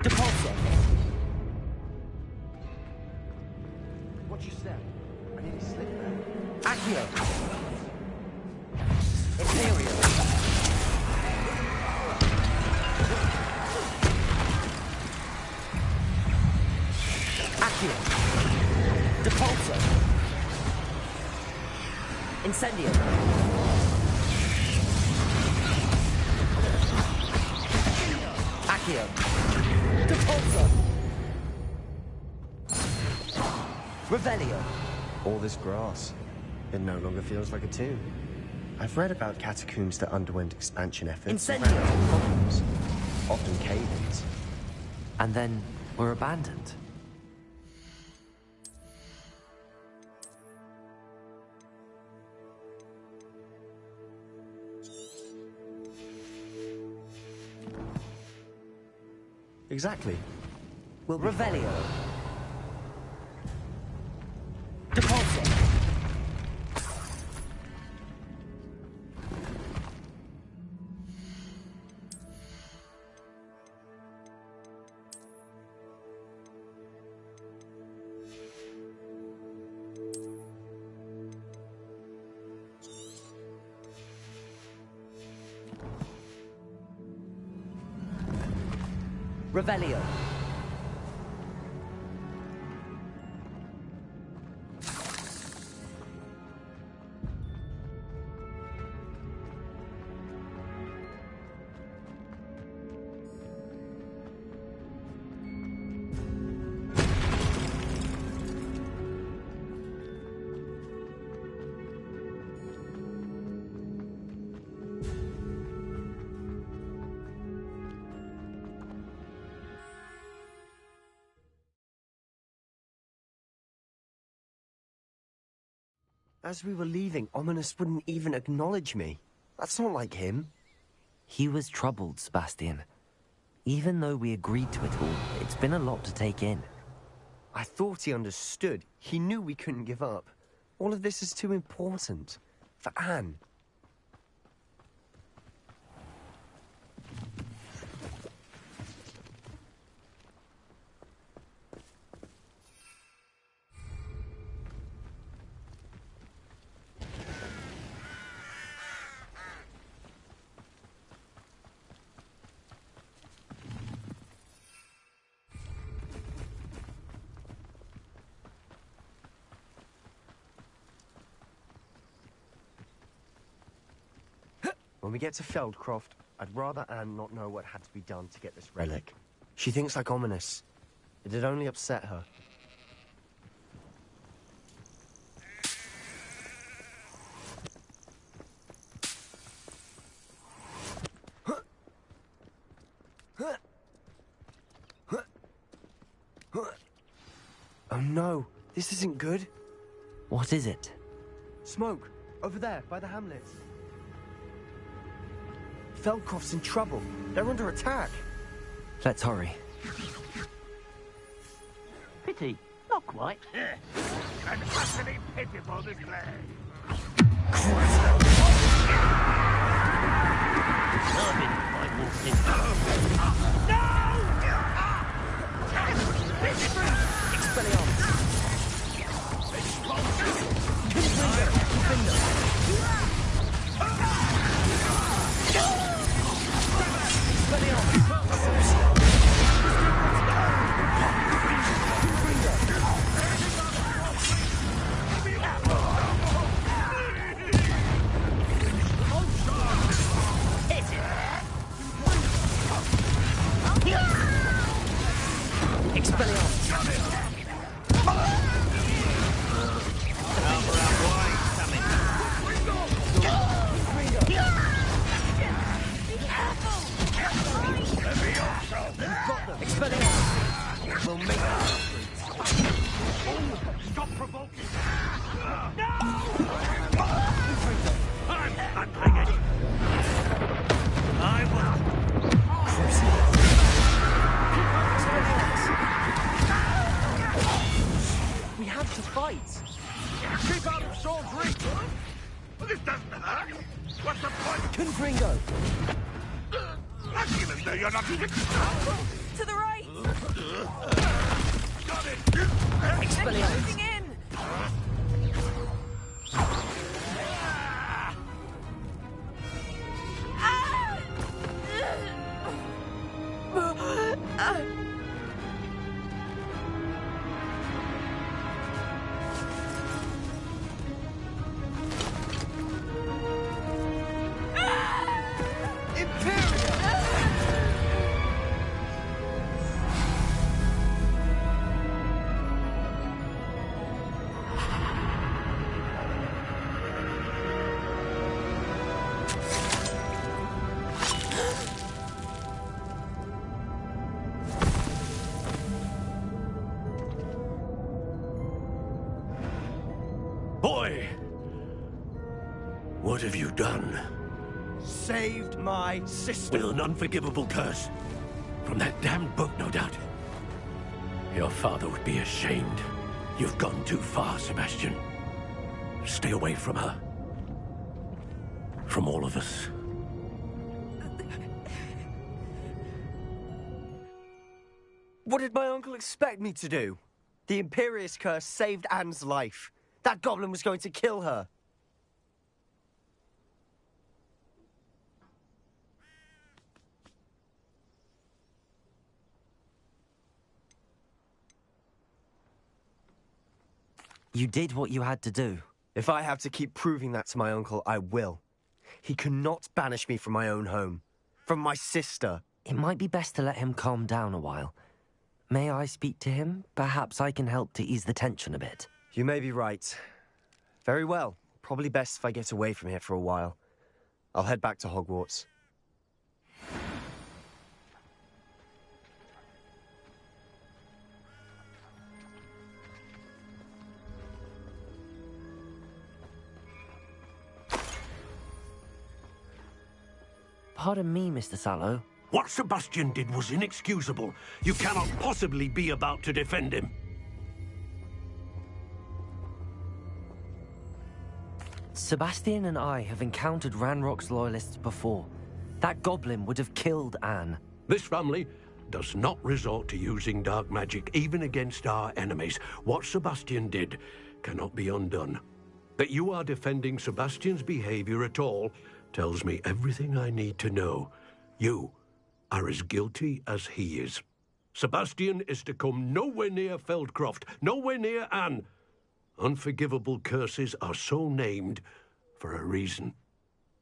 Depulsor! Watch your step. I nearly slipped there. Accio! Imperial! Accio! Depulsor! Incendio! Accio! Depulsor! Revelio! All this grass. It no longer feels like a tomb. I've read about catacombs that underwent expansion efforts. Incendio! and ran into problems, often cave-ins. And then were abandoned. Exactly. We'll be Revelio! Depulsor! Revelio! As we were leaving, Ominous wouldn't even acknowledge me. That's not like him. He was troubled, Sebastian. Even though we agreed to it all, it's been a lot to take in. I thought he understood. He knew we couldn't give up. All of this is too important. For Anne. When we get to Feldcroft, I'd rather Anne not know what had to be done to get this relic. She thinks like Ominous. It'd only upset her. Oh no, this isn't good. What is it? Smoke, over there, by the hamlet. Feldcroft's in trouble. They're under attack. Let's hurry. Pity, not quite. An utterly pitiful display. You're not even... To the right! Got it! Closing in! Boy! What have you done? Saved my sister. With an unforgivable curse. From that damned book, no doubt. Your father would be ashamed. You've gone too far, Sebastian. Stay away from her. From all of us. What did my uncle expect me to do? The Imperius curse saved Anne's life. That goblin was going to kill her. You did what you had to do. If I have to keep proving that to my uncle, I will. He cannot banish me from my own home. From my sister. It might be best to let him calm down a while. May I speak to him? Perhaps I can help to ease the tension a bit. You may be right. Very well. Probably best if I get away from here for a while. I'll head back to Hogwarts. Pardon me, Mr. Sallow. What Sebastian did was inexcusable. You cannot possibly be about to defend him. Sebastian and I have encountered Ranrock's loyalists before. That goblin would have killed Anne. This family does not resort to using dark magic even against our enemies. What Sebastian did cannot be undone. That you are defending Sebastian's behavior at all tells me everything I need to know. You are as guilty as he is. Sebastian is to come nowhere near Feldcroft, nowhere near Anne. Unforgivable curses are so named for a reason.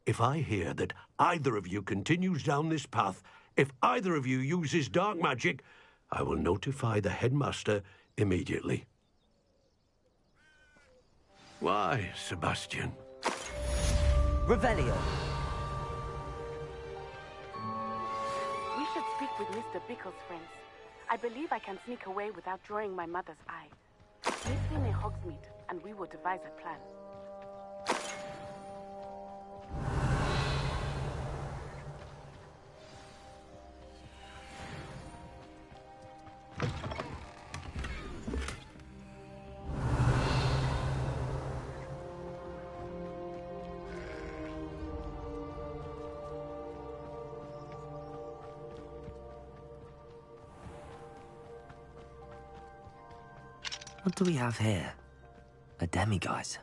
If I hear that either of you continues down this path, if either of you uses dark magic, I will notify the headmaster immediately. Why, Sebastian? Revelio. We should speak with Mr. Bickle's friends. I believe I can sneak away without drawing my mother's eye. Meet me near Hogsmeade, and we will devise a plan. What do we have here? A demiguise.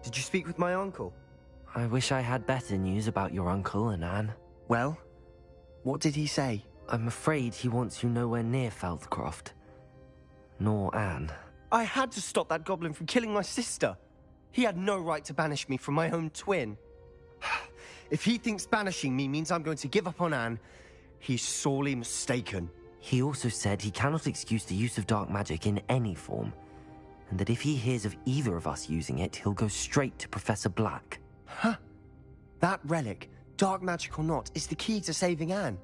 Did you speak with my uncle? I wish I had better news about your uncle and Anne. Well, what did he say? I'm afraid he wants you nowhere near Feldcroft. Nor Anne. I had to stop that goblin from killing my sister. He had no right to banish me from my own twin. If he thinks banishing me means I'm going to give up on Anne, he's sorely mistaken. He also said he cannot excuse the use of dark magic in any form, and that if he hears of either of us using it, he'll go straight to Professor Black. Huh? That relic, dark magic or not, is the key to saving Anne.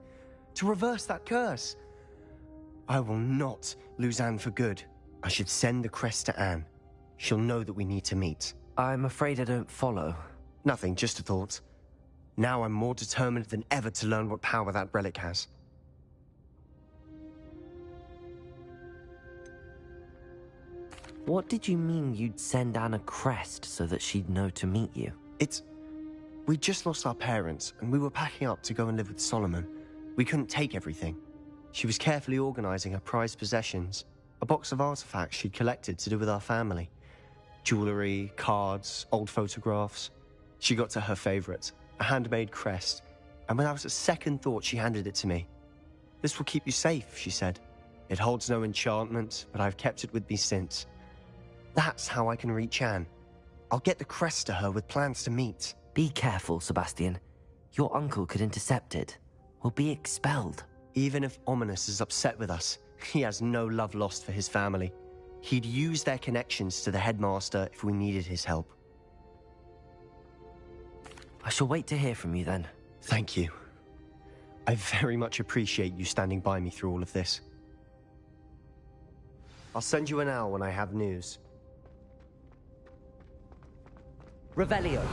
To reverse that curse. I will not lose Anne for good. I should send the crest to Anne. She'll know that we need to meet. I'm afraid I don't follow. Nothing, just a thought. Now I'm more determined than ever to learn what power that relic has. What did you mean you'd send Anne a crest so that she'd know to meet you? We just lost our parents, and we were packing up to go and live with Solomon. We couldn't take everything. She was carefully organizing her prized possessions, a box of artifacts she'd collected to do with our family. Jewelry, cards, old photographs. She got to her favorite, a handmade crest, and without a second thought she handed it to me. "This will keep you safe," she said. "It holds no enchantment, but I've kept it with me since. That's how I can reach Anne. I'll get the crest to her with plans to meet." Be careful, Sebastian. Your uncle could intercept it. We'll be expelled. Even if Ominous is upset with us, he has no love lost for his family. He'd use their connections to the headmaster if we needed his help. I shall wait to hear from you then. Thank you. I very much appreciate you standing by me through all of this. I'll send you an owl when I have news. Revelio.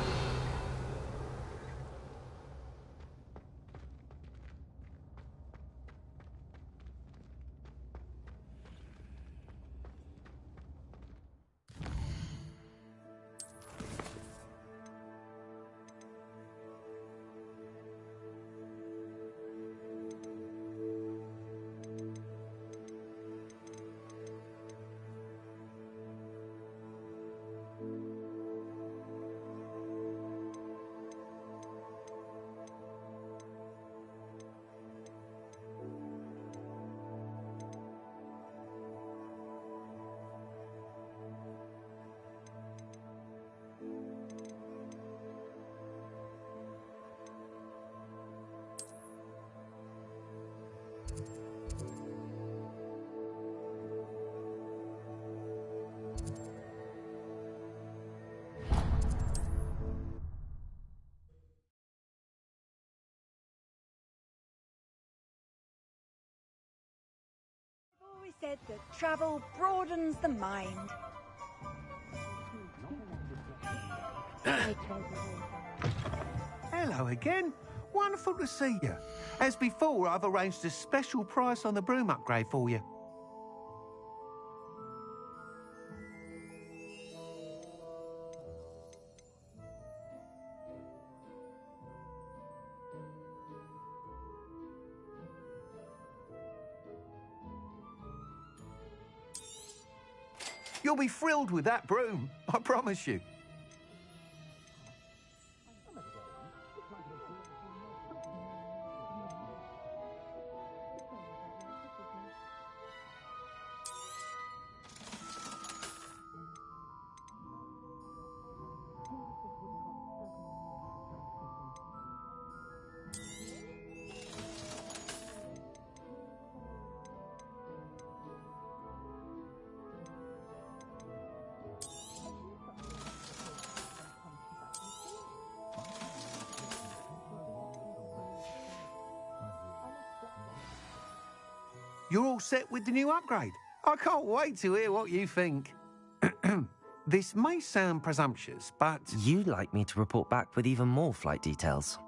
Said that travel broadens the mind. Hello again. Wonderful to see you. As before, I've arranged a special price on the broom upgrade for you. You'll be thrilled with that broom, I promise you. You're all set with the new upgrade. I can't wait to hear what you think. This may sound presumptuous, but... You'd like me to report back with even more flight details.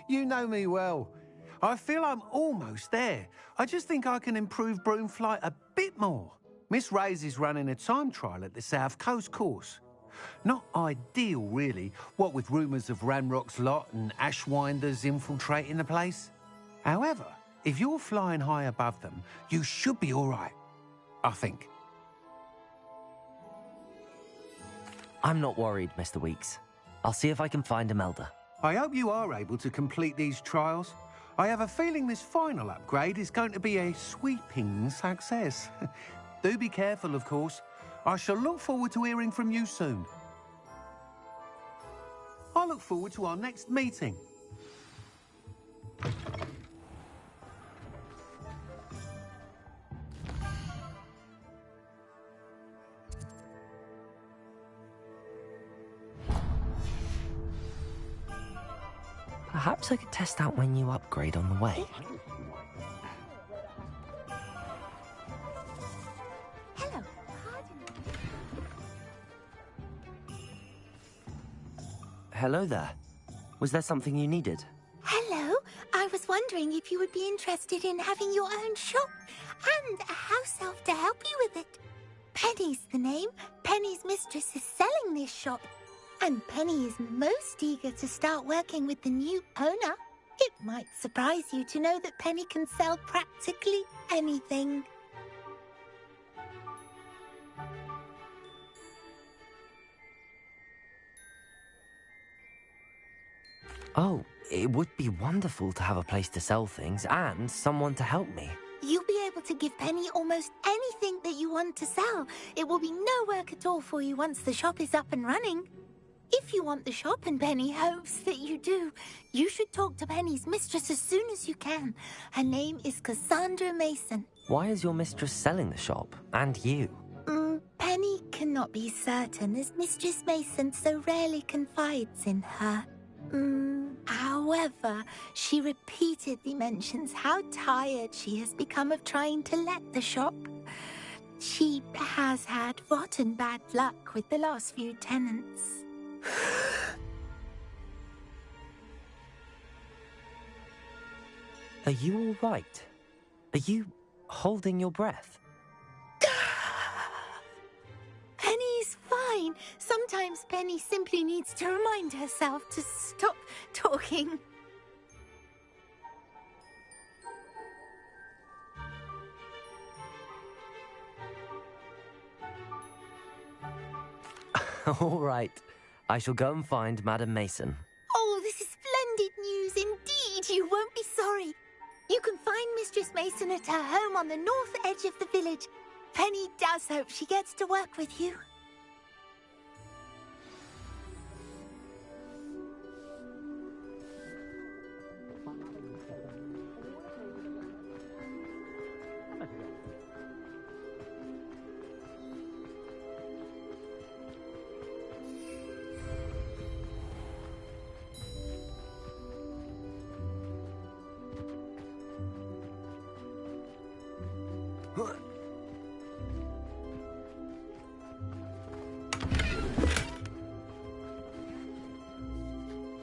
You know me well. I feel I'm almost there. I just think I can improve broom flight a bit more. Miss Ray's is running a time trial at the South Coast course. Not ideal, really, what with rumours of Ranrock's lot and Ashwinders infiltrating the place. However, if you're flying high above them, you should be all right, I think. I'm not worried, Mr. Weeks. I'll see if I can find Imelda. I hope you are able to complete these trials. I have a feeling this final upgrade is going to be a sweeping success. Do be careful, of course. I shall look forward to hearing from you soon. I look forward to our next meeting. Perhaps I could test out my new upgrade on the way. Hello. Hello there. Was there something you needed? Hello. I was wondering if you would be interested in having your own shop and a house elf to help you with it. Penny's the name. Penny's mistress is selling this shop. And Penny is most eager to start working with the new owner. It might surprise you to know that Penny can sell practically anything. Oh, it would be wonderful to have a place to sell things and someone to help me. You'll be able to give Penny almost anything that you want to sell. It will be no work at all for you once the shop is up and running. If you want the shop and Penny hopes that you do, you should talk to Penny's mistress as soon as you can. Her name is Cassandra Mason. Why is your mistress selling the shop? And you? Penny cannot be certain as Mistress Mason so rarely confides in her. However, she repeatedly mentions how tired she has become of trying to let the shop. She has had rotten bad luck with the last few tenants. Are you all right? Are you holding your breath? Penny's fine. Sometimes Penny simply needs to remind herself to stop talking. All right. I shall go and find Madame Mason. Oh, this is splendid news indeed. You won't be sorry. You can find Mistress Mason at her home on the north edge of the village. Penny does hope she gets to work with you.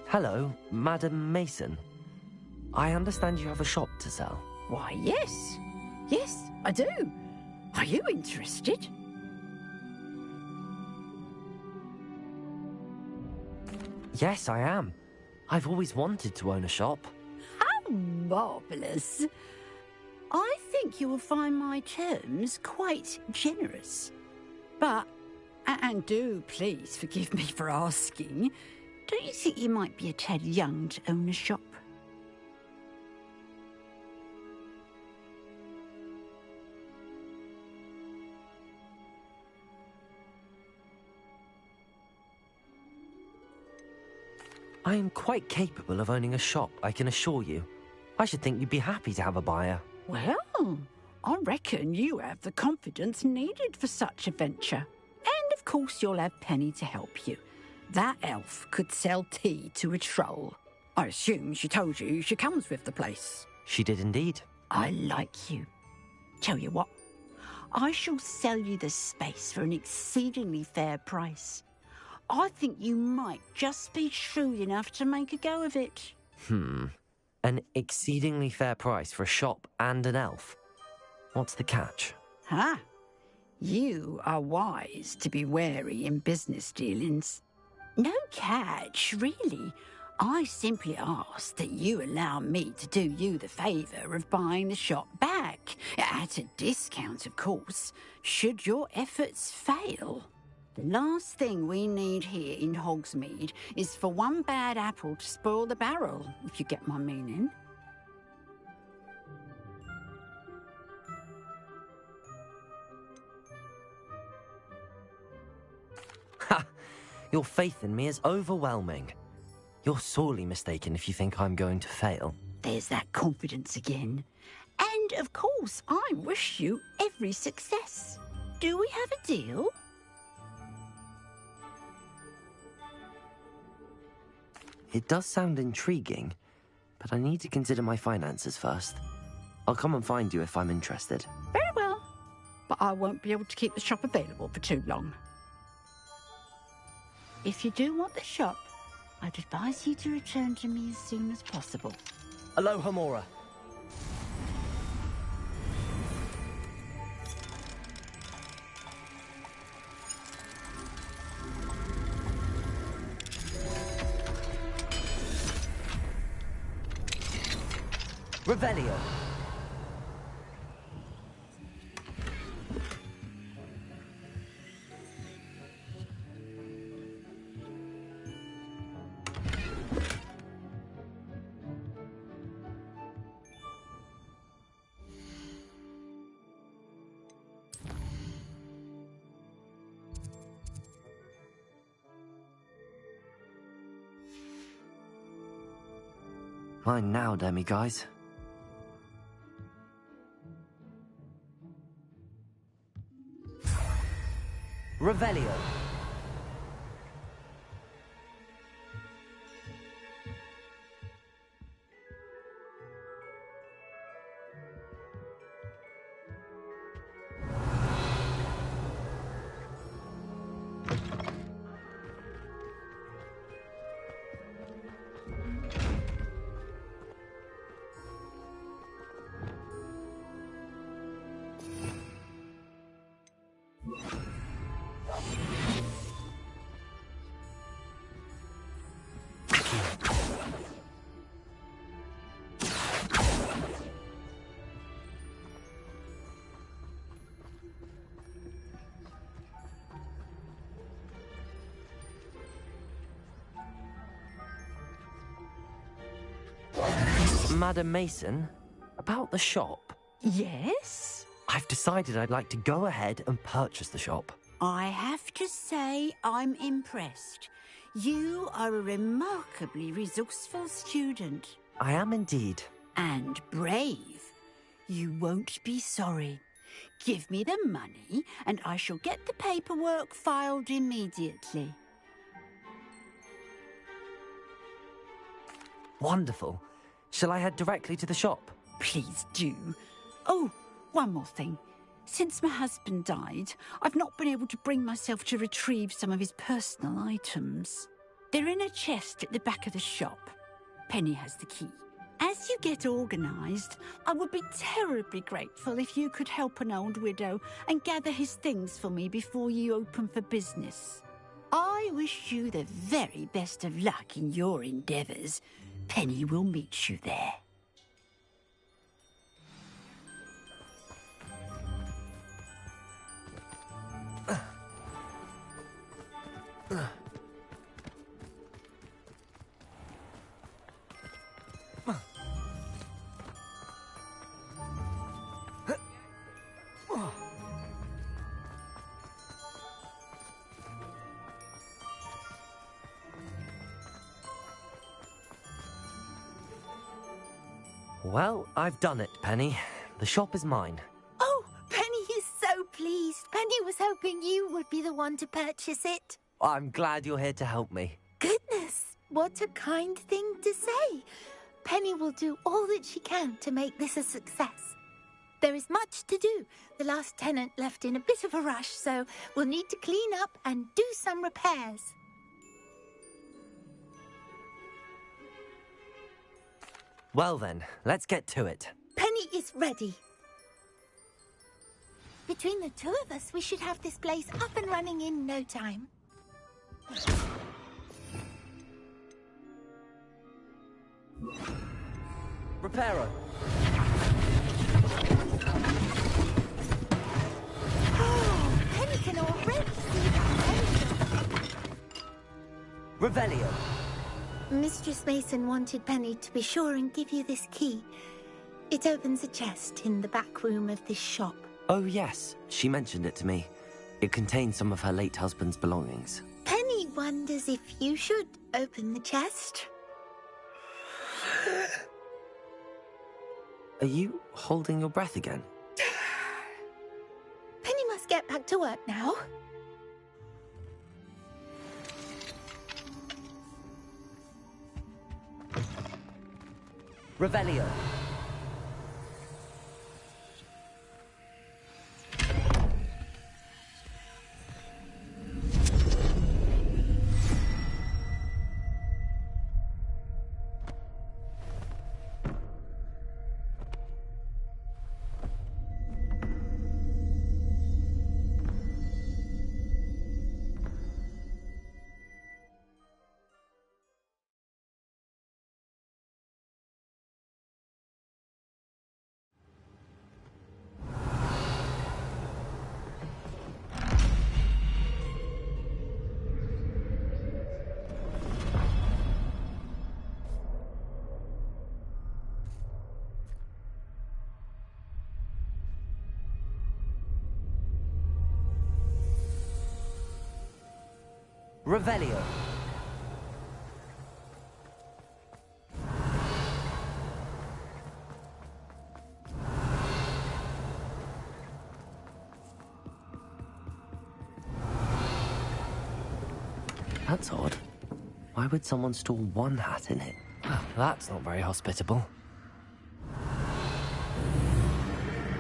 Hello, Madame Mason. I understand you have a shop to sell. Why, yes. Yes, I do. Are you interested? Yes, I am. I've always wanted to own a shop. How marvellous. I think you will find my terms quite generous. But, and do please forgive me for asking, don't you think you might be a tad young to own a shop? I am quite capable of owning a shop, I can assure you. I should think you'd be happy to have a buyer. Well, I reckon you have the confidence needed for such a venture. And of course you'll have Penny to help you. That elf could sell tea to a troll. I assume she told you she comes with the place. She did indeed. I like you. Tell you what, I shall sell you the space for an exceedingly fair price. I think you might just be shrewd enough to make a go of it. An exceedingly fair price for a shop and an elf. What's the catch? You are wise to be wary in business dealings. No catch, really. I simply ask that you allow me to do you the favour of buying the shop back. At a discount, of course, should your efforts fail. The last thing we need here in Hogsmeade is for one bad apple to spoil the barrel, if you get my meaning. Ha! Your faith in me is overwhelming. You're sorely mistaken if you think I'm going to fail. There's that confidence again. And, of course, I wish you every success. Do we have a deal? It does sound intriguing, but I need to consider my finances first. I'll come and find you if I'm interested. Very well. But I won't be able to keep the shop available for too long. If you do want the shop, I'd advise you to return to me as soon as possible. Aloha, Mora. Revelio. Fine now, demiguise. Revelio. Madam Mason, about the shop. Yes? I've decided I'd like to go ahead and purchase the shop. I have to say I'm impressed. You are a remarkably resourceful student. I am indeed. And brave. You won't be sorry. Give me the money and I shall get the paperwork filed immediately. Wonderful. Shall I head directly to the shop? Please do. Oh, one more thing. Since my husband died, I've not been able to bring myself to retrieve some of his personal items. They're in a chest at the back of the shop. Penny has the key. As you get organised, I would be terribly grateful if you could help an old widow and gather his things for me before you open for business. I wish you the very best of luck in your endeavours. Penny will meet you there. Well, I've done it, Penny. The shop is mine. Oh, Penny is so pleased. Penny was hoping you would be the one to purchase it. I'm glad you're here to help me. Goodness, what a kind thing to say. Penny will do all that she can to make this a success. There is much to do. The last tenant left in a bit of a rush, so we'll need to clean up and do some repairs. Well then, let's get to it. Penny is ready. Between the two of us, we should have this place up and running in no time. Reparo. Oh, Penny can already see the potential. Revelio. Mistress Mason wanted Penny to be sure and give you this key. It opens a chest in the back room of this shop. Oh, yes. She mentioned it to me. It contains some of her late husband's belongings. Penny wonders if you should open the chest. Are you holding your breath again? Penny must get back to work now. Revelio. Revelio. That's odd. Why would someone store one hat in it? Well, that's not very hospitable.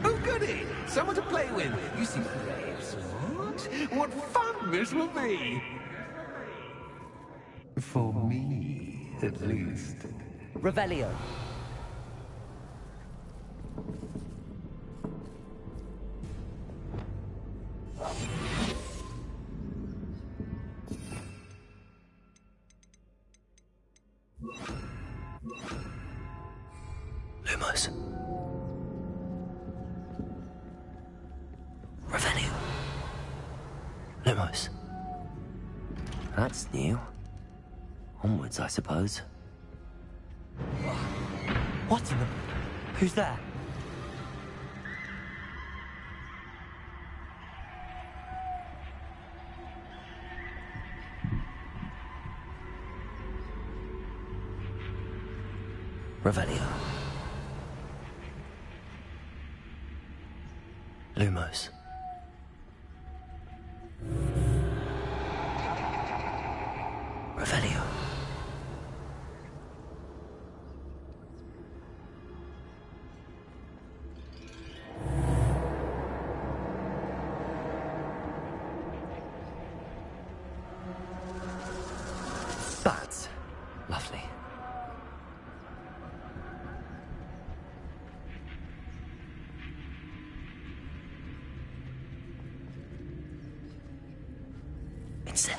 Oh, goody! Someone to play with. You seem brave, Sword. What fun this will be! For me, at least. Revelio. Lumos. Revelio. Lumos. That's new. Onwards, I suppose. What in the... Who's there? Revelio. Lumos. Revelio. That's lovely. It's it.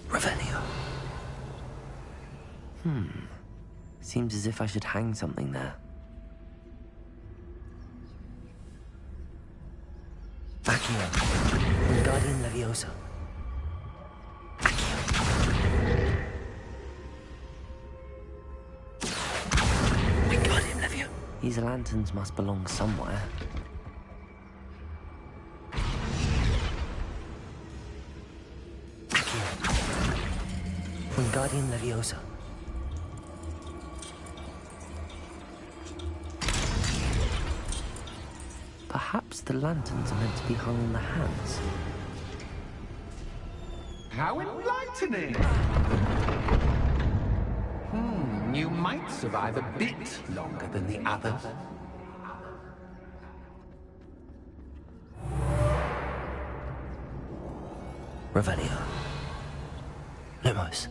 Revelio. Seems as if I should hang something there. Accio. Wingardium Leviosa. Accio. Wingardium Leviosa. These lanterns must belong somewhere. Accio. Wingardium Leviosa. Perhaps the lanterns are meant to be hung on the hands. How enlightening! You might survive a bit longer than the others. Revelio. Lumos.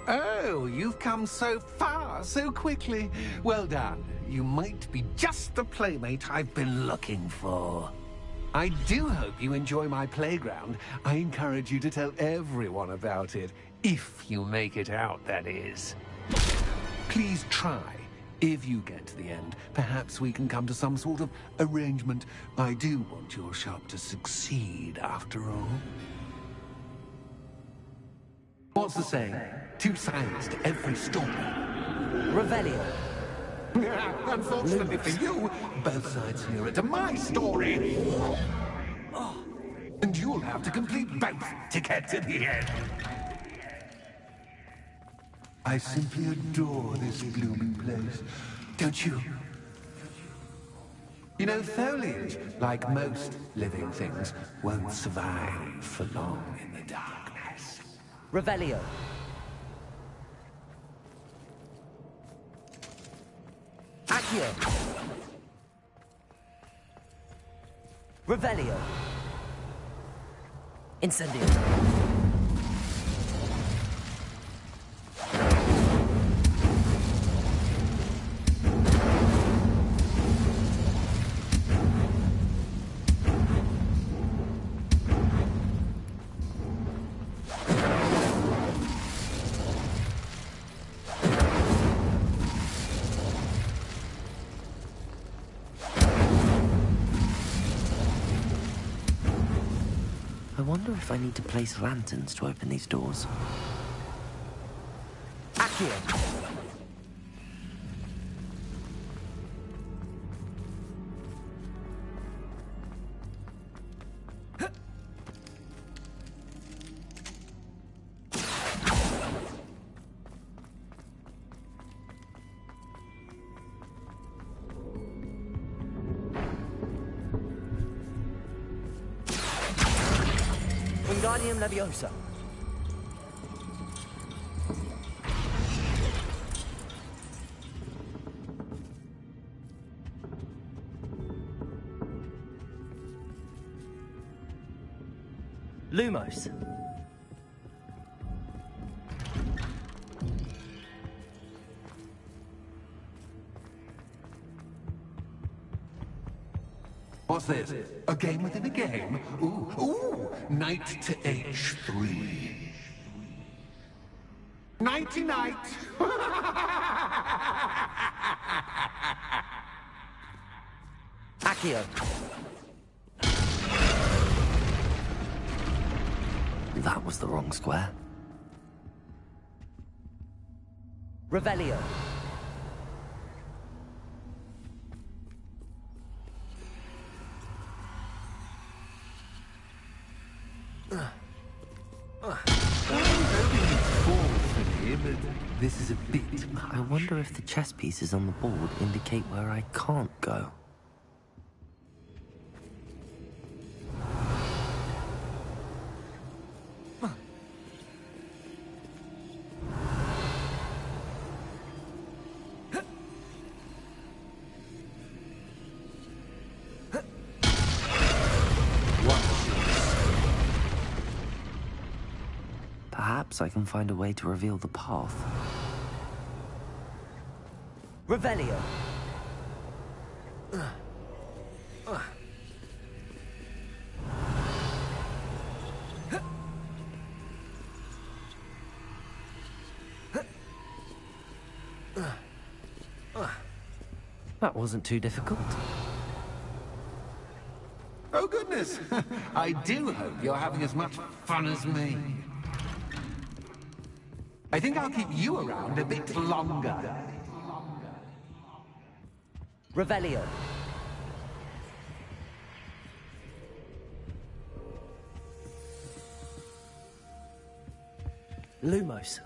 Oh, you've come so far, so quickly. Well done. You might be just the playmate I've been looking for. I do hope you enjoy my playground. I encourage you to tell everyone about it. If you make it out, that is. Please try If you get to the end, perhaps we can come to some sort of arrangement. I do want your shop to succeed, after all. What's the saying? Two sides to every story. Revelio. Unfortunately for you, both sides hear it to my story. And you'll have to complete both to get to the end. I simply adore this blooming place, don't you? You know, foliage, like most living things, won't survive for long in the darkness. Revelio. Accio. Revelio. Incendio. I wonder if I need to place lanterns to open these doors. Accio. Wingardium Leviosa. Lumos. What's this? A game within a game? Ooh, knight to H3. Nighty-night! Accio. That was the wrong square. Revelio. This is a bit... I wonder if the chess pieces on the board indicate where I can't go. Perhaps I can find a way to reveal the path. Revelio. That wasn't too difficult. Oh, goodness! I do hope you're having as much fun as me. I think I'll keep you around a bit longer. Revelio. Lumos.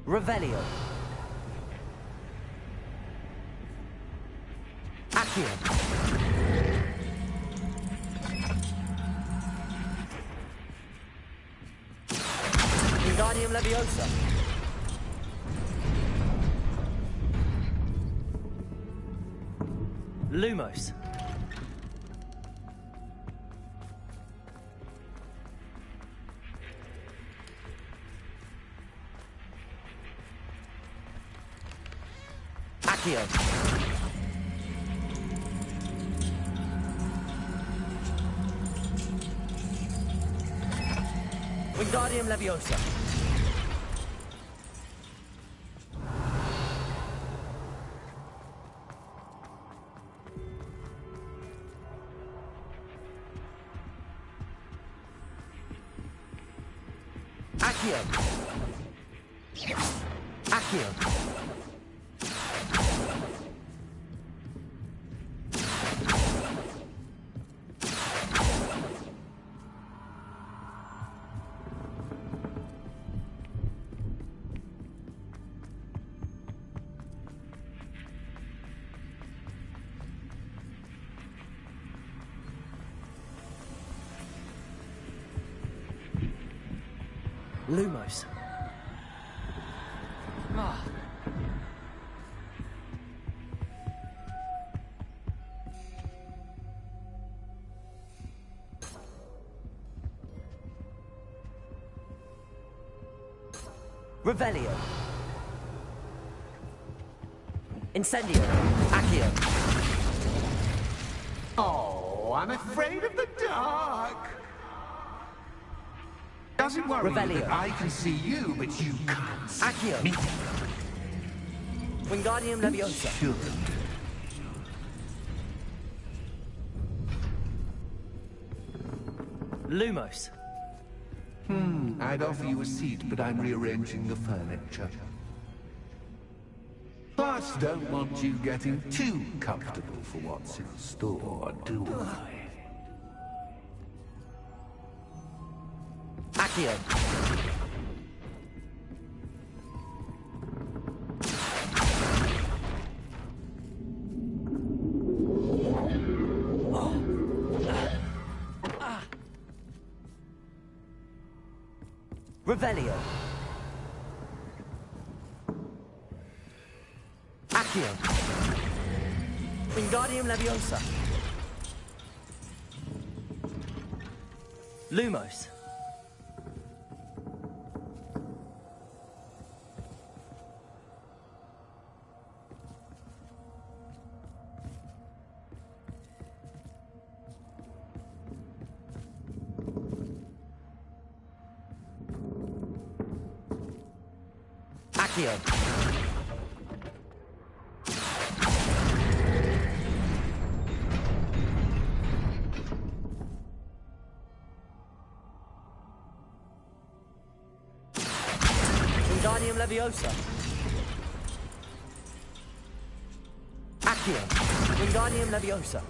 Revelio. Accio. Leviosa. Lumos. Accio. Wingardium Leviosa. Accio. Accio. Lumos. Ah. Revelio. Incendio. Accio. Oh, I'm afraid of the dark. Doesn't worry Revelio. that I can see you, but you can't see Accio. me. Wingardium Leviosa. Shouldn't. Lumos. I'd offer you a seat, but I'm rearranging the furniture. Plus, don't want you getting too comfortable for what's in store, do I? Accio. Revelio. Accio. Wingardium Leviosa. Lumos. Accio. Wingardium Leviosa. Accio. Wingardium Leviosa.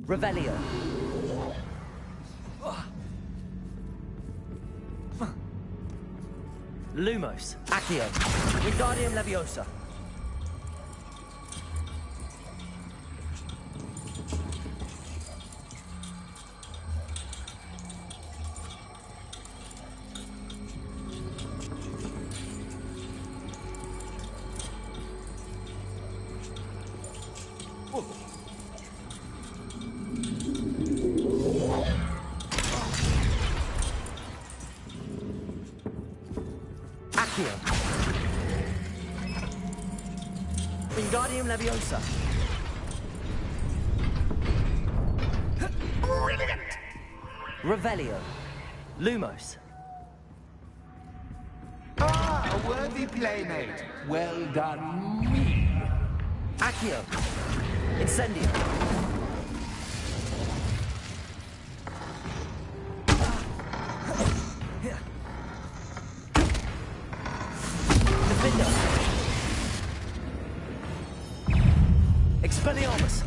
Revelio. Lumos. Accio. Wingardium Leviosa. Accio. Wingardium Leviosa. Brilliant! Revelio. Lumos. Ah, a worthy playmate. Well done, me. Accio. Incendio. Defendo. Expelliarmus.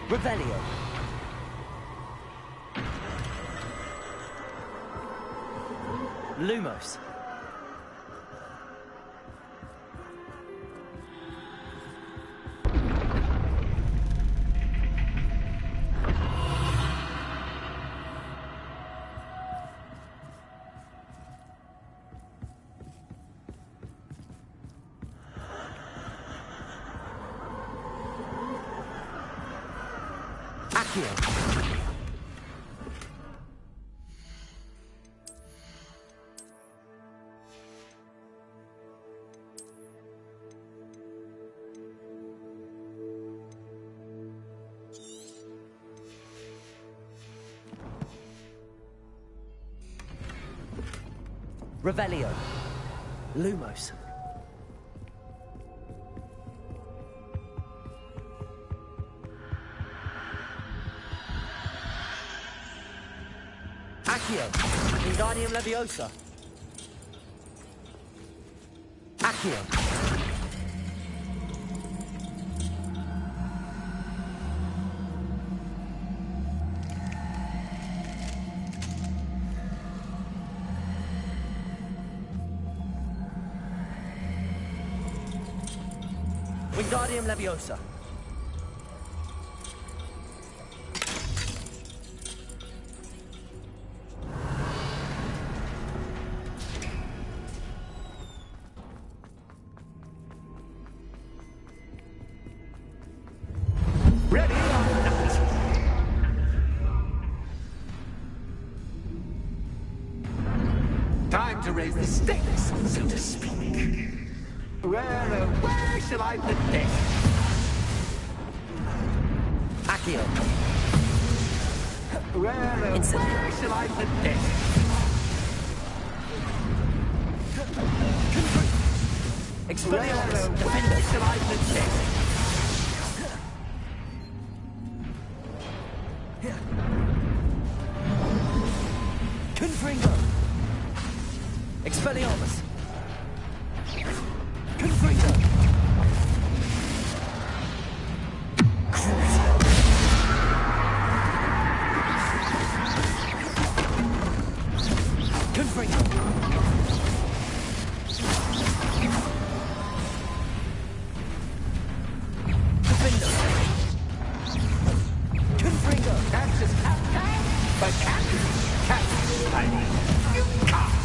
Revelio. Lumos. Accio. Revelio. Lumos. Accio. Wingardium Leviosa. Accio. Wingardium Leviosa. Ready or not? Time to raise the stakes, so to speak. Where shall I put this? Accio. Where shall I put this? Expelliarmus. Where shall I put this? Confringo. Expelliarmus. Confringo. Confringo. Defender. Confringo. That's just Captain. But Captain. I mean, you can't.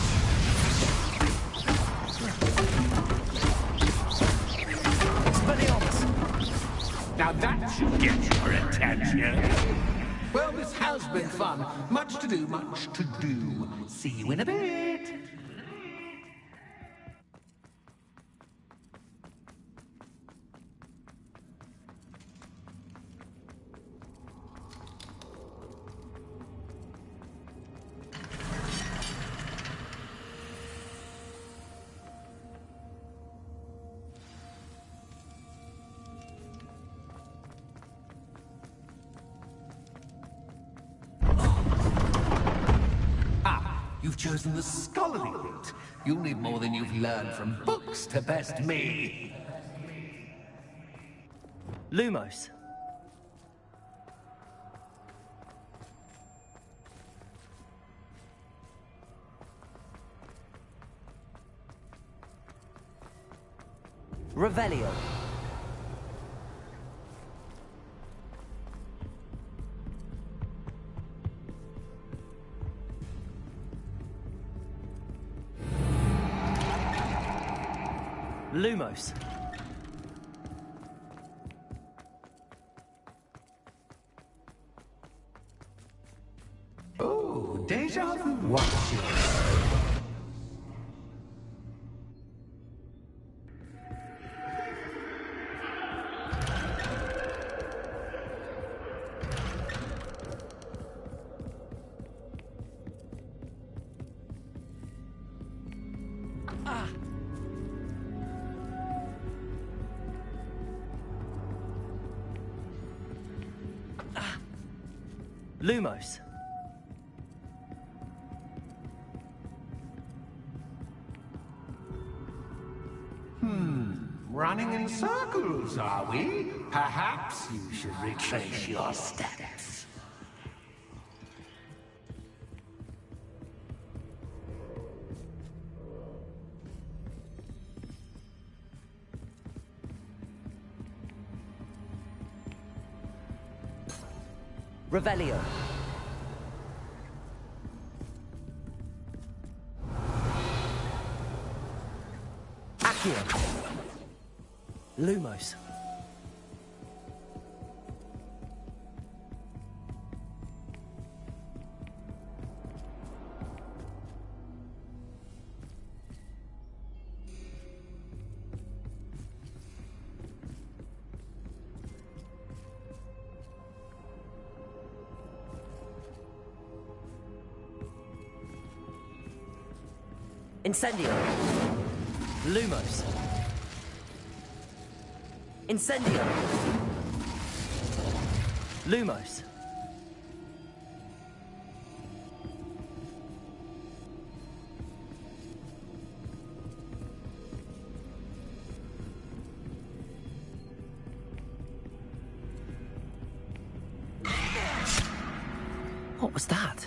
Expelliarmus. Now that should get your attention. Well, this has been fun. Much to do, much to do. See you in a bit. You've chosen the scholarly route. You'll need more than you've learned from books to best me. Lumos. Revelio. Lumos. Oh, deja vu watching. Lumos. Right. running in circles, are we? Perhaps you should retrace your steps. Revelio. Accio. Lumos. Incendio. Lumos. Incendio. Lumos. What was that?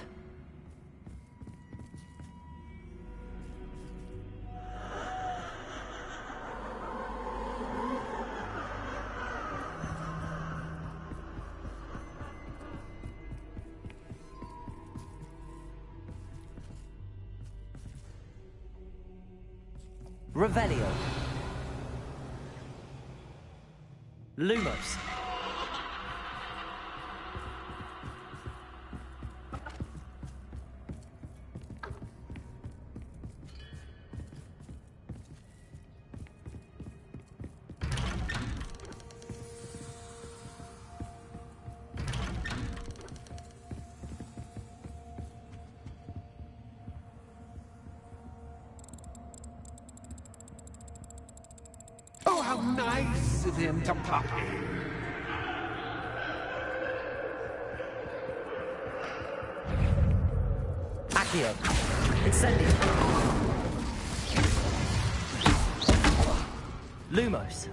Revelio. Lumos. Oh, how nice of him to pop in. Accio. Incendio. Lumos.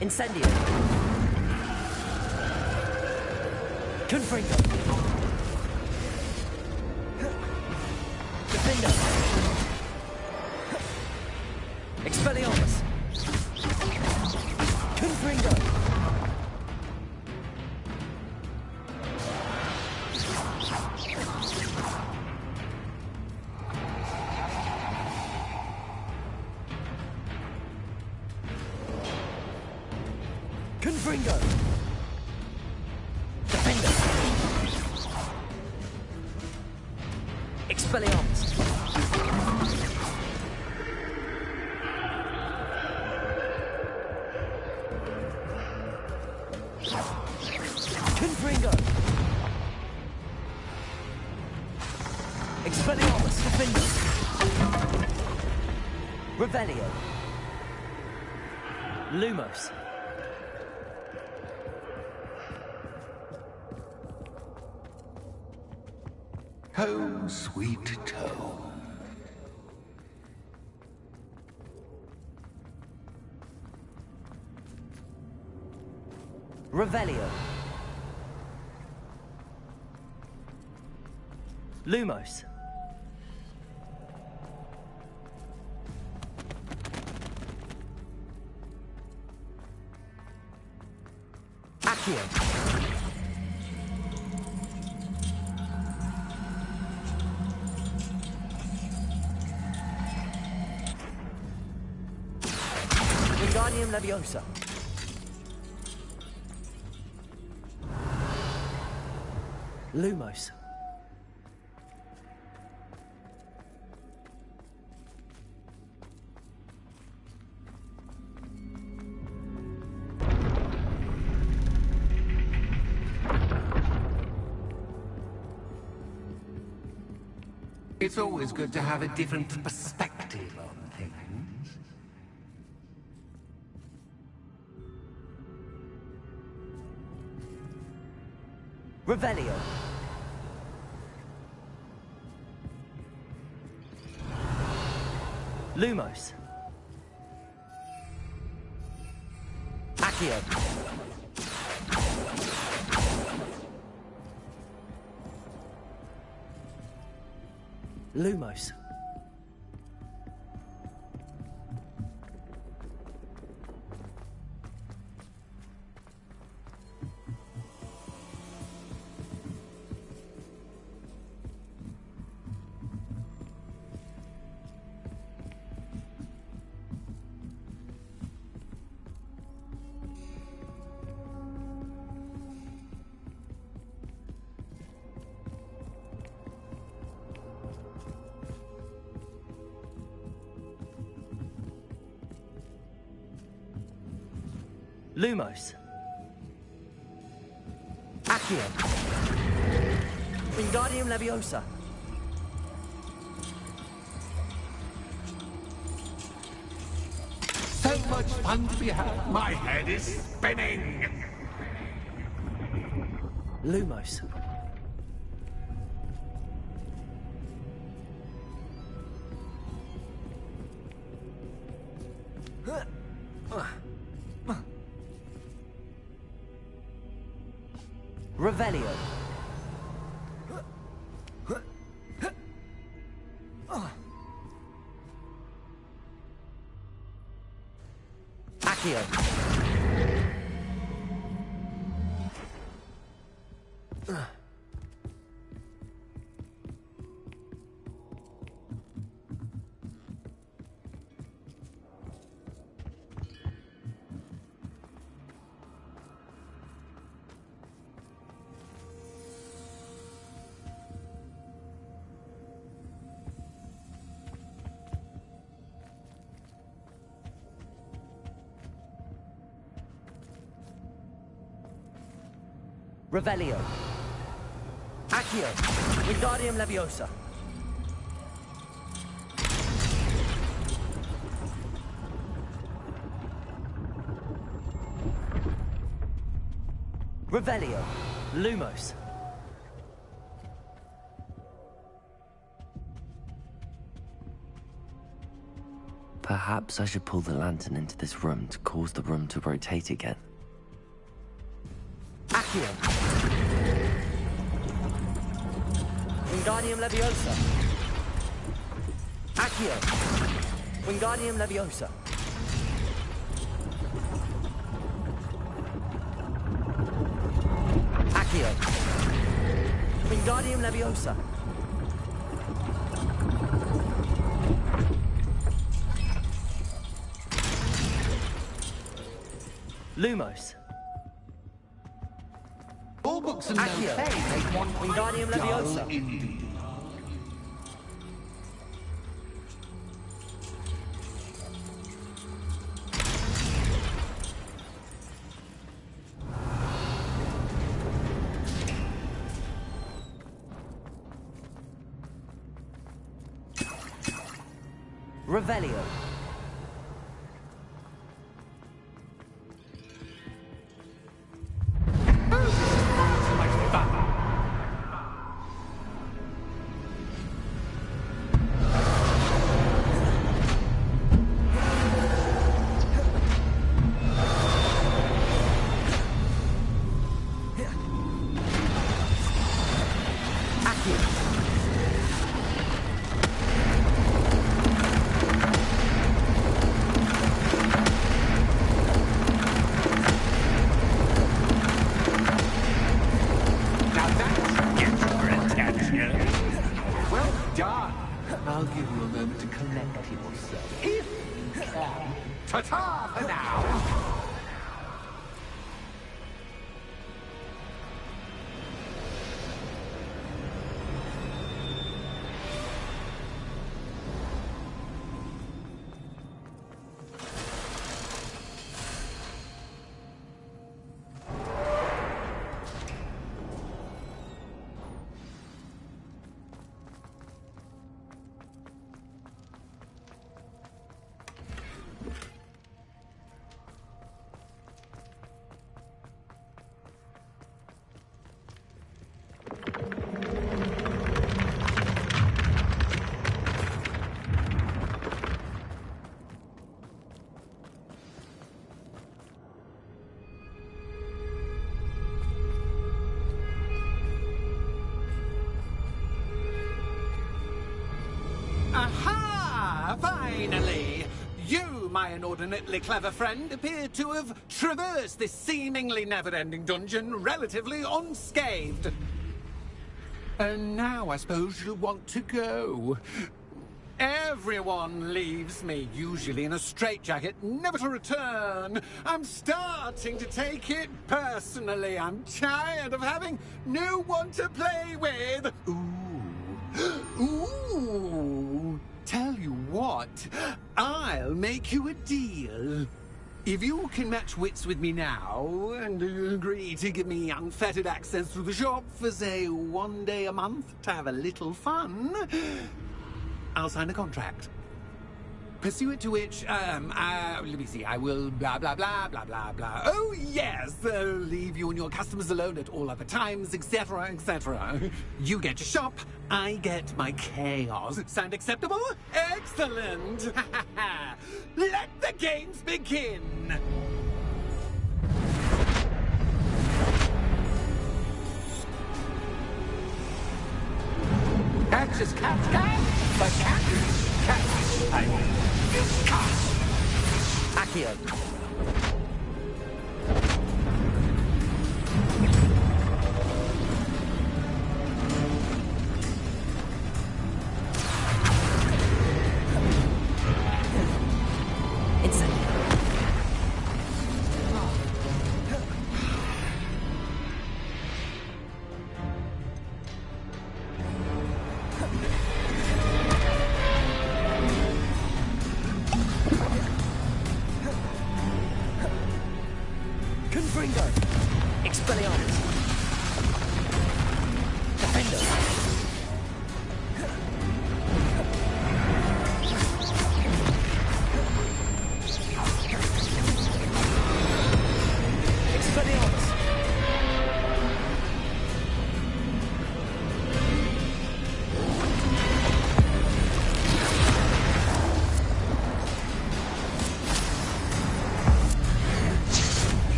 Incendio. Confringo. Defender. Expelliarmus. Confringo. Confringo. Defender. Expelliarmus. Confringo. Expelliarmus. Defender. Revelio. Lumos. Home, sweet home. Revelio. Lumos. Accio. Wingardium Leviosa. Lumos. It's always good to have a different perspective on things. Revelio. Lumos. Accio. Lumos. Lumos. Accio. Wingardium Leviosa. So much fun to be had. My head is spinning. Lumos. Revelio. Accio. Revelio. Accio. Wingardium Leviosa. Revelio. Lumos. Perhaps I should pull the lantern into this room to cause the room to rotate again. Accio. Wingardium Leviosa. Accio. Wingardium Leviosa. Accio. Wingardium Leviosa. Lumos. All books and no Accio. play make one Wingardium Leviosa. dull indeed. Revelio. I'll give you a moment to collect yourself. If you can. Ta-ta for now! Finally! You, my inordinately clever friend, appear to have traversed this seemingly never-ending dungeon relatively unscathed. And now I suppose you'll want to go. Everyone leaves me, usually in a straitjacket, never to return. I'm starting to take it personally. I'm tired of having no one to play with. Ooh. Tell you what, I'll make you a deal. If you can match wits with me now and agree to give me unfettered access to the shop for, say, 1 day a month to have a little fun, I'll sign a contract. Pursuant to which, let me see, I will blah, blah, blah, blah, blah, blah. Oh, yes, leave you and your customers alone at all other times, etc., etc. You get your shop, I get my chaos. Sound acceptable? Excellent! Let the games begin! Catch is cat, but cat is cat. I will. Accio.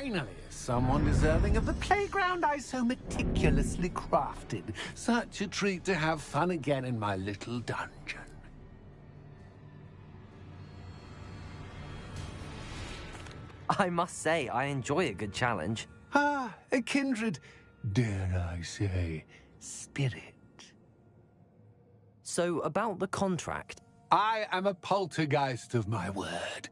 Finally, someone deserving of the playground I so meticulously crafted. Such a treat to have fun again in my little dungeon. I must say, I enjoy a good challenge. Ah, a kindred, dare I say, spirit. So, about the contract. I am a poltergeist of my word.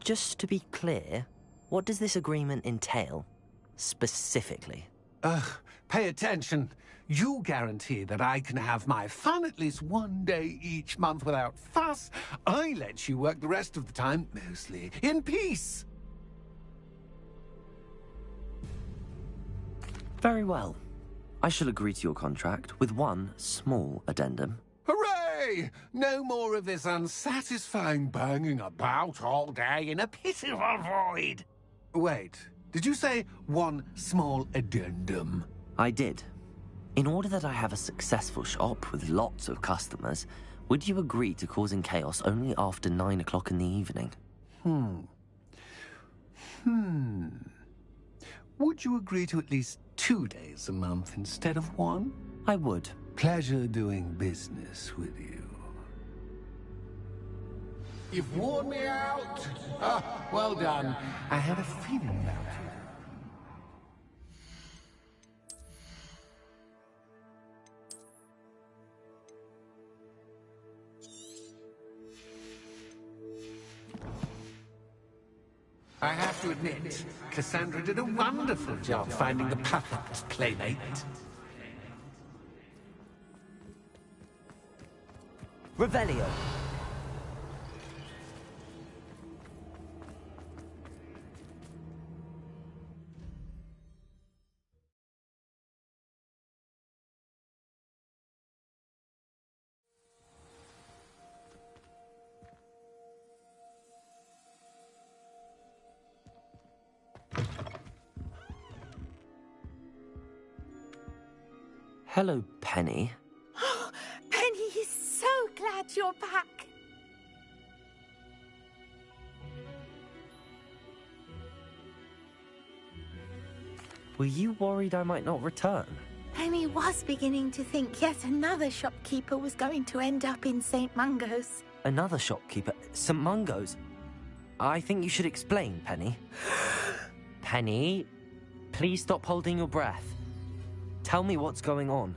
Just to be clear, what does this agreement entail? Specifically. Pay attention. You guarantee that I can have my fun at least one day each month without fuss. I let you work the rest of the time, mostly in peace. Very well. I shall agree to your contract with one small addendum. Hooray! No more of this unsatisfying banging about all day in a pitiful void. Wait, did you say one small addendum? I did. In order that I have a successful shop with lots of customers, would you agree to causing chaos only after 9 o'clock in the evening? Would you agree to at least 2 days a month instead of one? I would. Pleasure doing business with you. You've worn me out. Ah, well done. I had a feeling about you. I have to admit, Cassandra did a wonderful job finding the perfect playmate. Revelio. Hello, Penny. Penny is so glad you're back. Were you worried I might not return? Penny was beginning to think yet another shopkeeper was going to end up in St. Mungo's. Another shopkeeper? St. Mungo's? I think you should explain, Penny. Penny, please stop holding your breath. Tell me what's going on.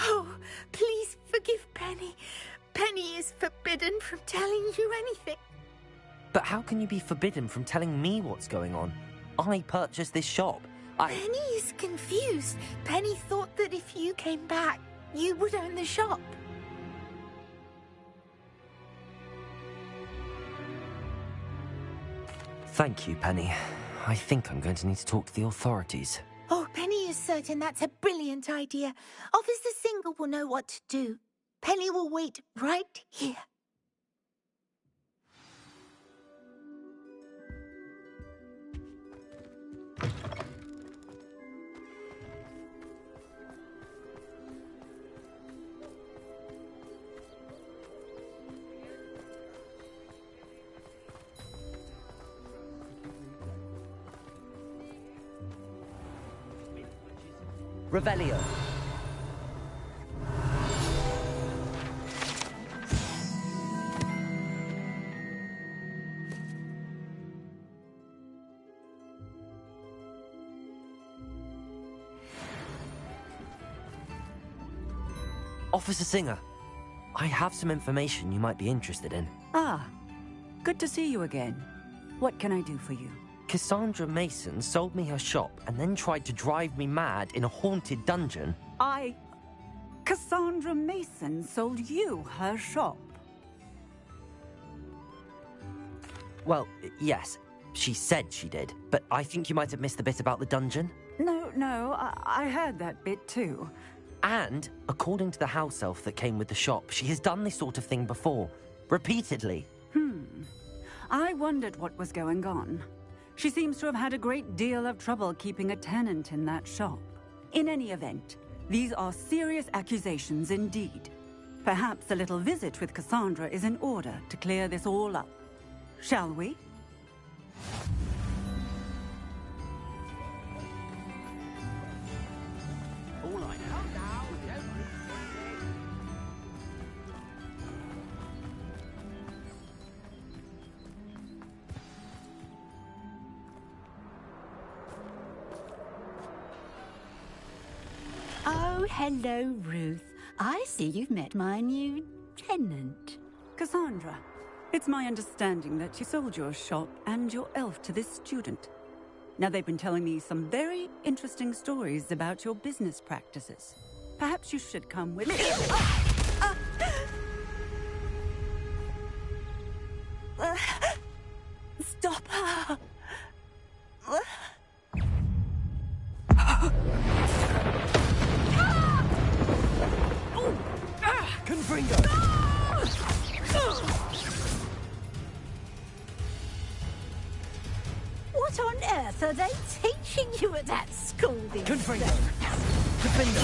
Oh, please forgive Penny. Penny is forbidden from telling you anything. But how can you be forbidden from telling me what's going on? I purchased this shop. Penny is confused. Penny thought that if you came back, you would own the shop. Thank you, Penny. I think I'm going to need to talk to the authorities. Oh, Penny is certain that's a brilliant idea. Officer Singer will know what to do. Penny will wait right here. Revelio. Officer Singer, I have some information you might be interested in. Ah, good to see you again. What can I do for you? Cassandra Mason sold me her shop and then tried to drive me mad in a haunted dungeon. Cassandra Mason sold you her shop? Well, yes, she said she did, but I think you might have missed the bit about the dungeon. No, I heard that bit too. And, according to the house elf that came with the shop, she has done this sort of thing before. Repeatedly. I wondered what was going on. She seems to have had a great deal of trouble keeping a tenant in that shop. In any event, these are serious accusations indeed. Perhaps a little visit with Cassandra is in order to clear this all up. Shall we? Oh, hello, Ruth. I see you've met my new tenant. Cassandra, it's my understanding that you sold your shop and your elf to this student. Now, they've been telling me some very interesting stories about your business practices. Perhaps you should come with me. Stop her! Confringo! What on earth are they teaching you at that school these days? Confringo! Defendo!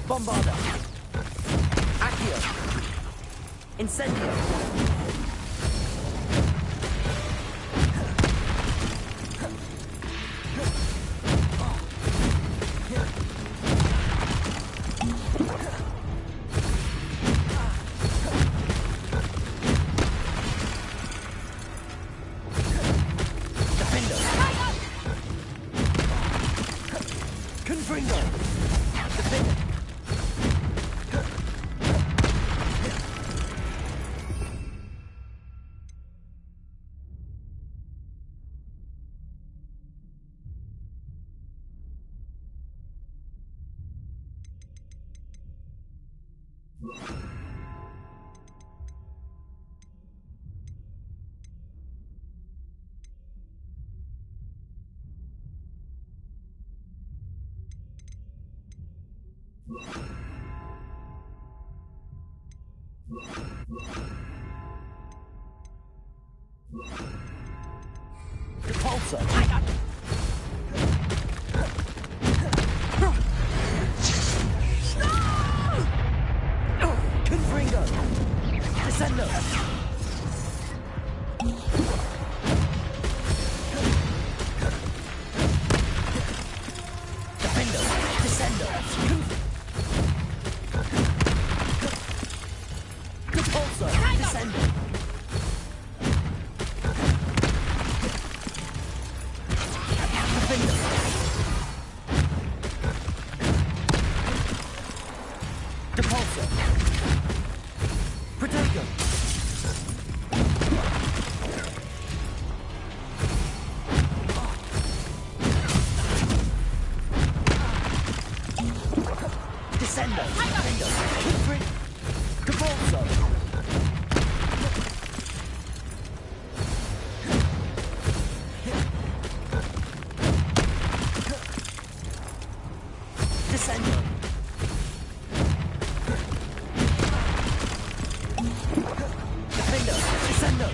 Bombarda! Accio! Incendio! Defendo! Confringo! Defender! Repulsor! Confringo! Descendo! Defendo! Descendo! Repulsor! Descendo! Defendo! Repulsor! Protego! Descendo! Defendo! Repulsor! Descendo! Defendo! Descendo!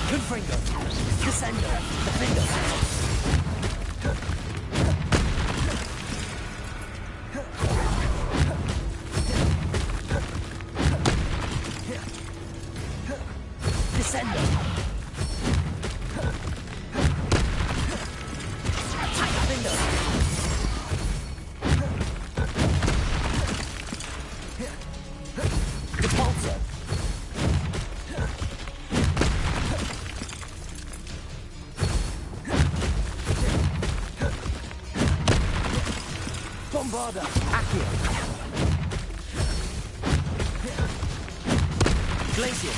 Confringo! Descendo! Defendo! Descendo! Defendo! Repulsor! Bombarda! Accio! Glacius!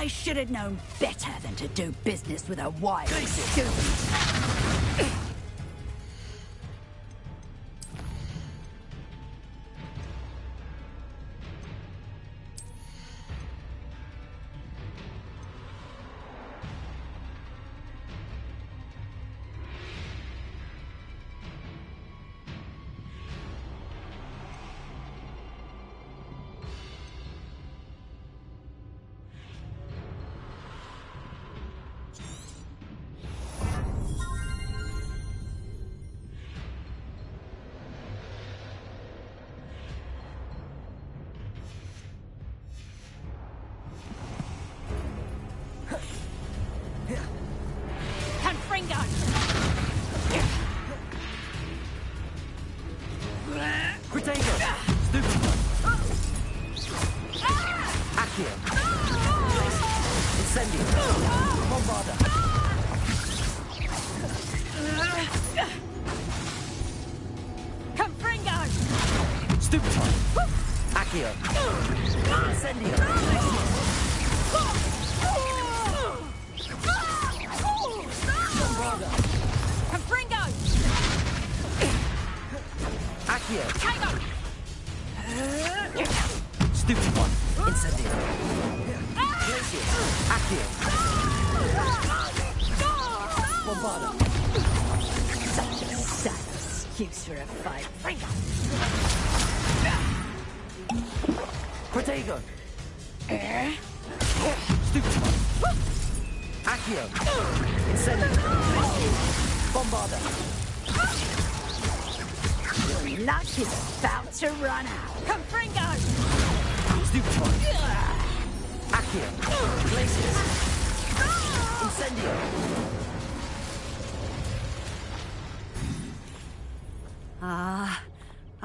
I should have known better than to do business with a wild student.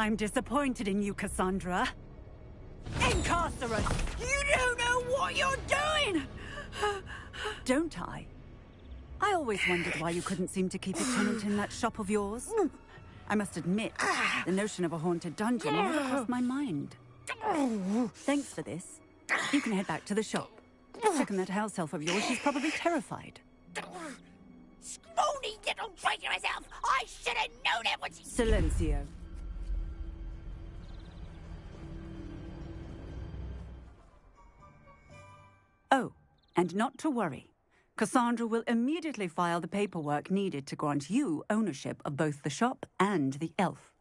I'm disappointed in you, Cassandra. Incarcerate! You don't know what you're doing! Don't I? I always wondered why you couldn't seem to keep a tenant in that shop of yours. I must admit, the notion of a haunted dungeon never crossed my mind. Thanks for this. You can head back to the shop. Check on that house elf of yours, she's probably terrified. Scrawny little traitor herself! I should have known it when she... Silencio. Oh, and not to worry. Cassandra will immediately file the paperwork needed to grant you ownership of both the shop and the elf.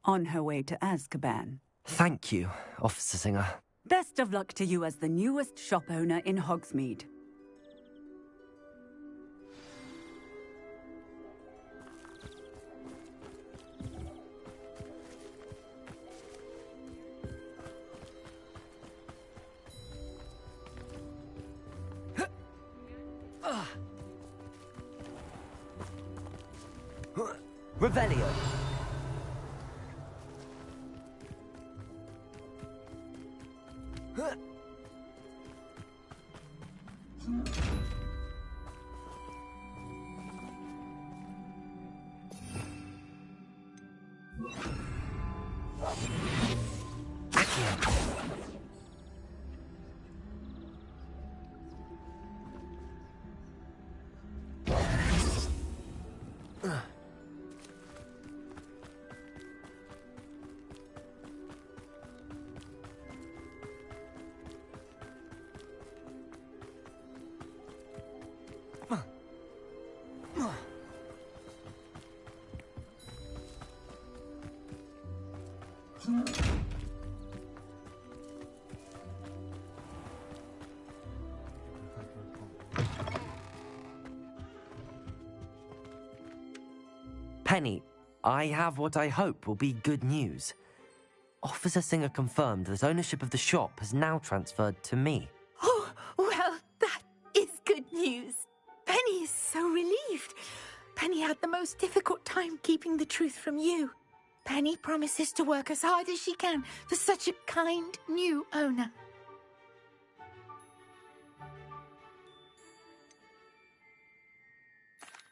On her way to Azkaban. Thank you, Officer Singer. Best of luck to you as the newest shop owner in Hogsmeade. Revelio. Penny, I have what I hope will be good news. Officer Singer confirmed that ownership of the shop has now transferred to me. Oh, well, that is good news. Penny is so relieved. Penny had the most difficult time keeping the truth from you. Penny promises to work as hard as she can for such a kind new owner.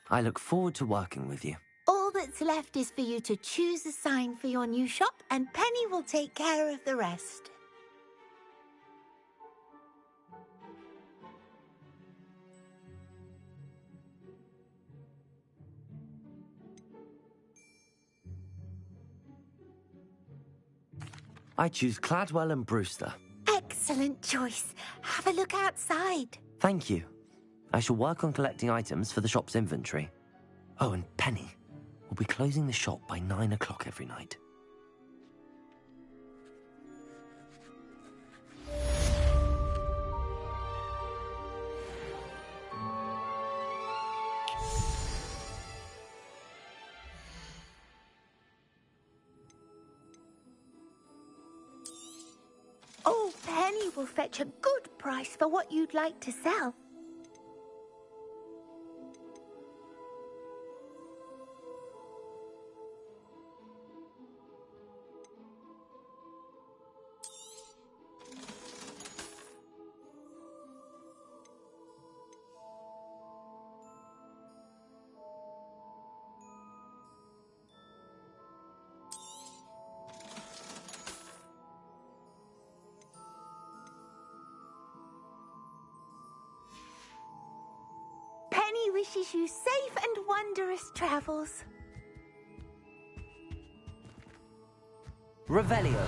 I look forward to working with you. All that's left is for you to choose a sign for your new shop, and Penny will take care of the rest. I choose Cladwell and Brewster. Excellent choice. Have a look outside. Thank you. I shall work on collecting items for the shop's inventory. Oh, and Penny, we'll be closing the shop by 9 o'clock every night. Oh, Penny will fetch a good price for what you'd like to sell. Penny wishes you safe and wondrous travels. Revelio.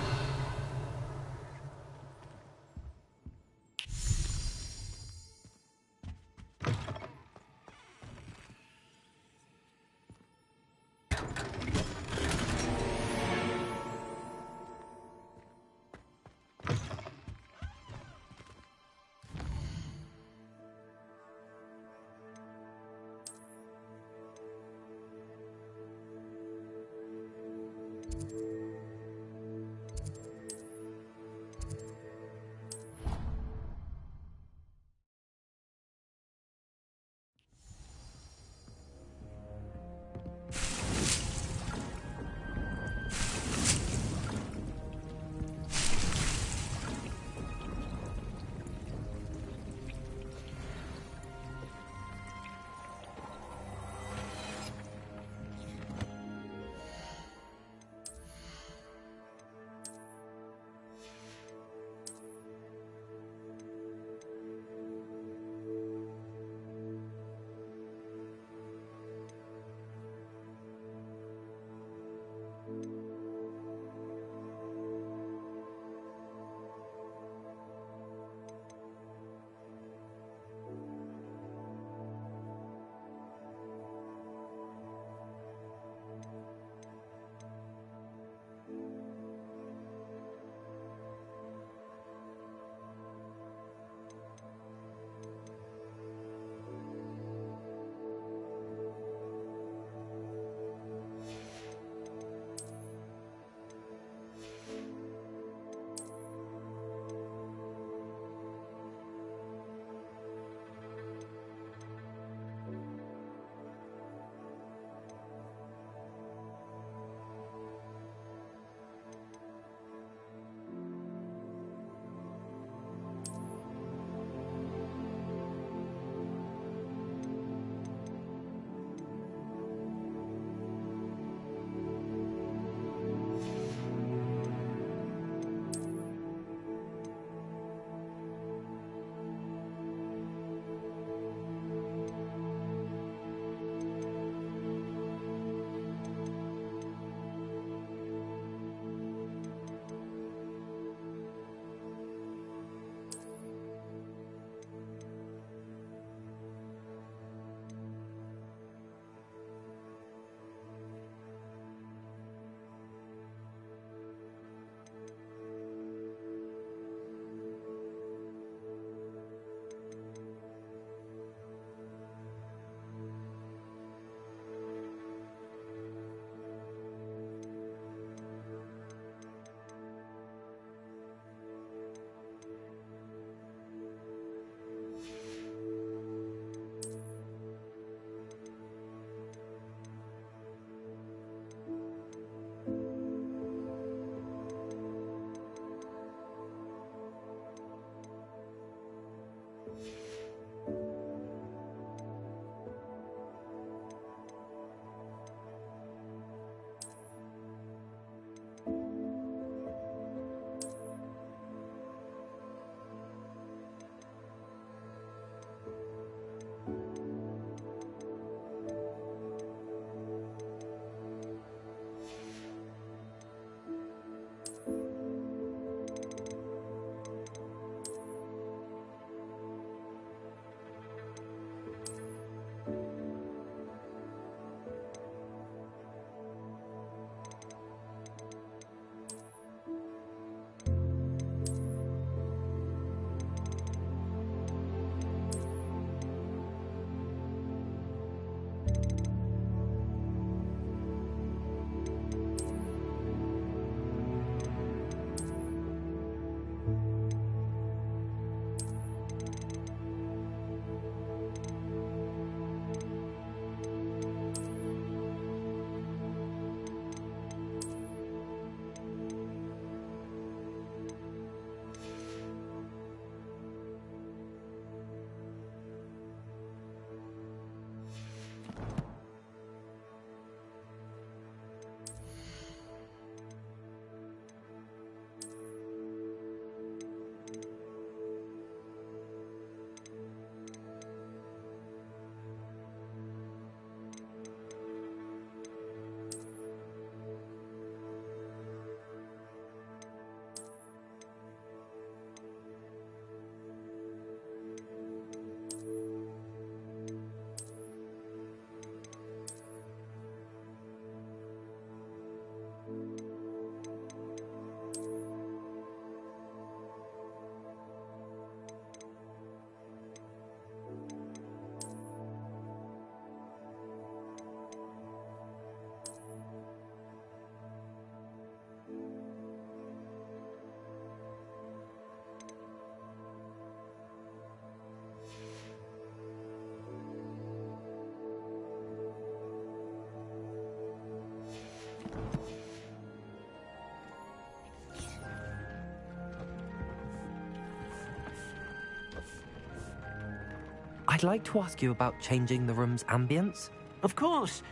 I'd like to ask you about changing the room's ambience. Of course.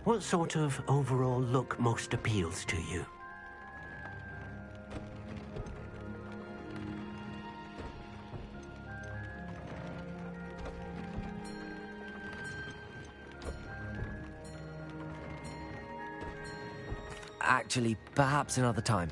What sort of overall look most appeals to you? Actually, perhaps another time.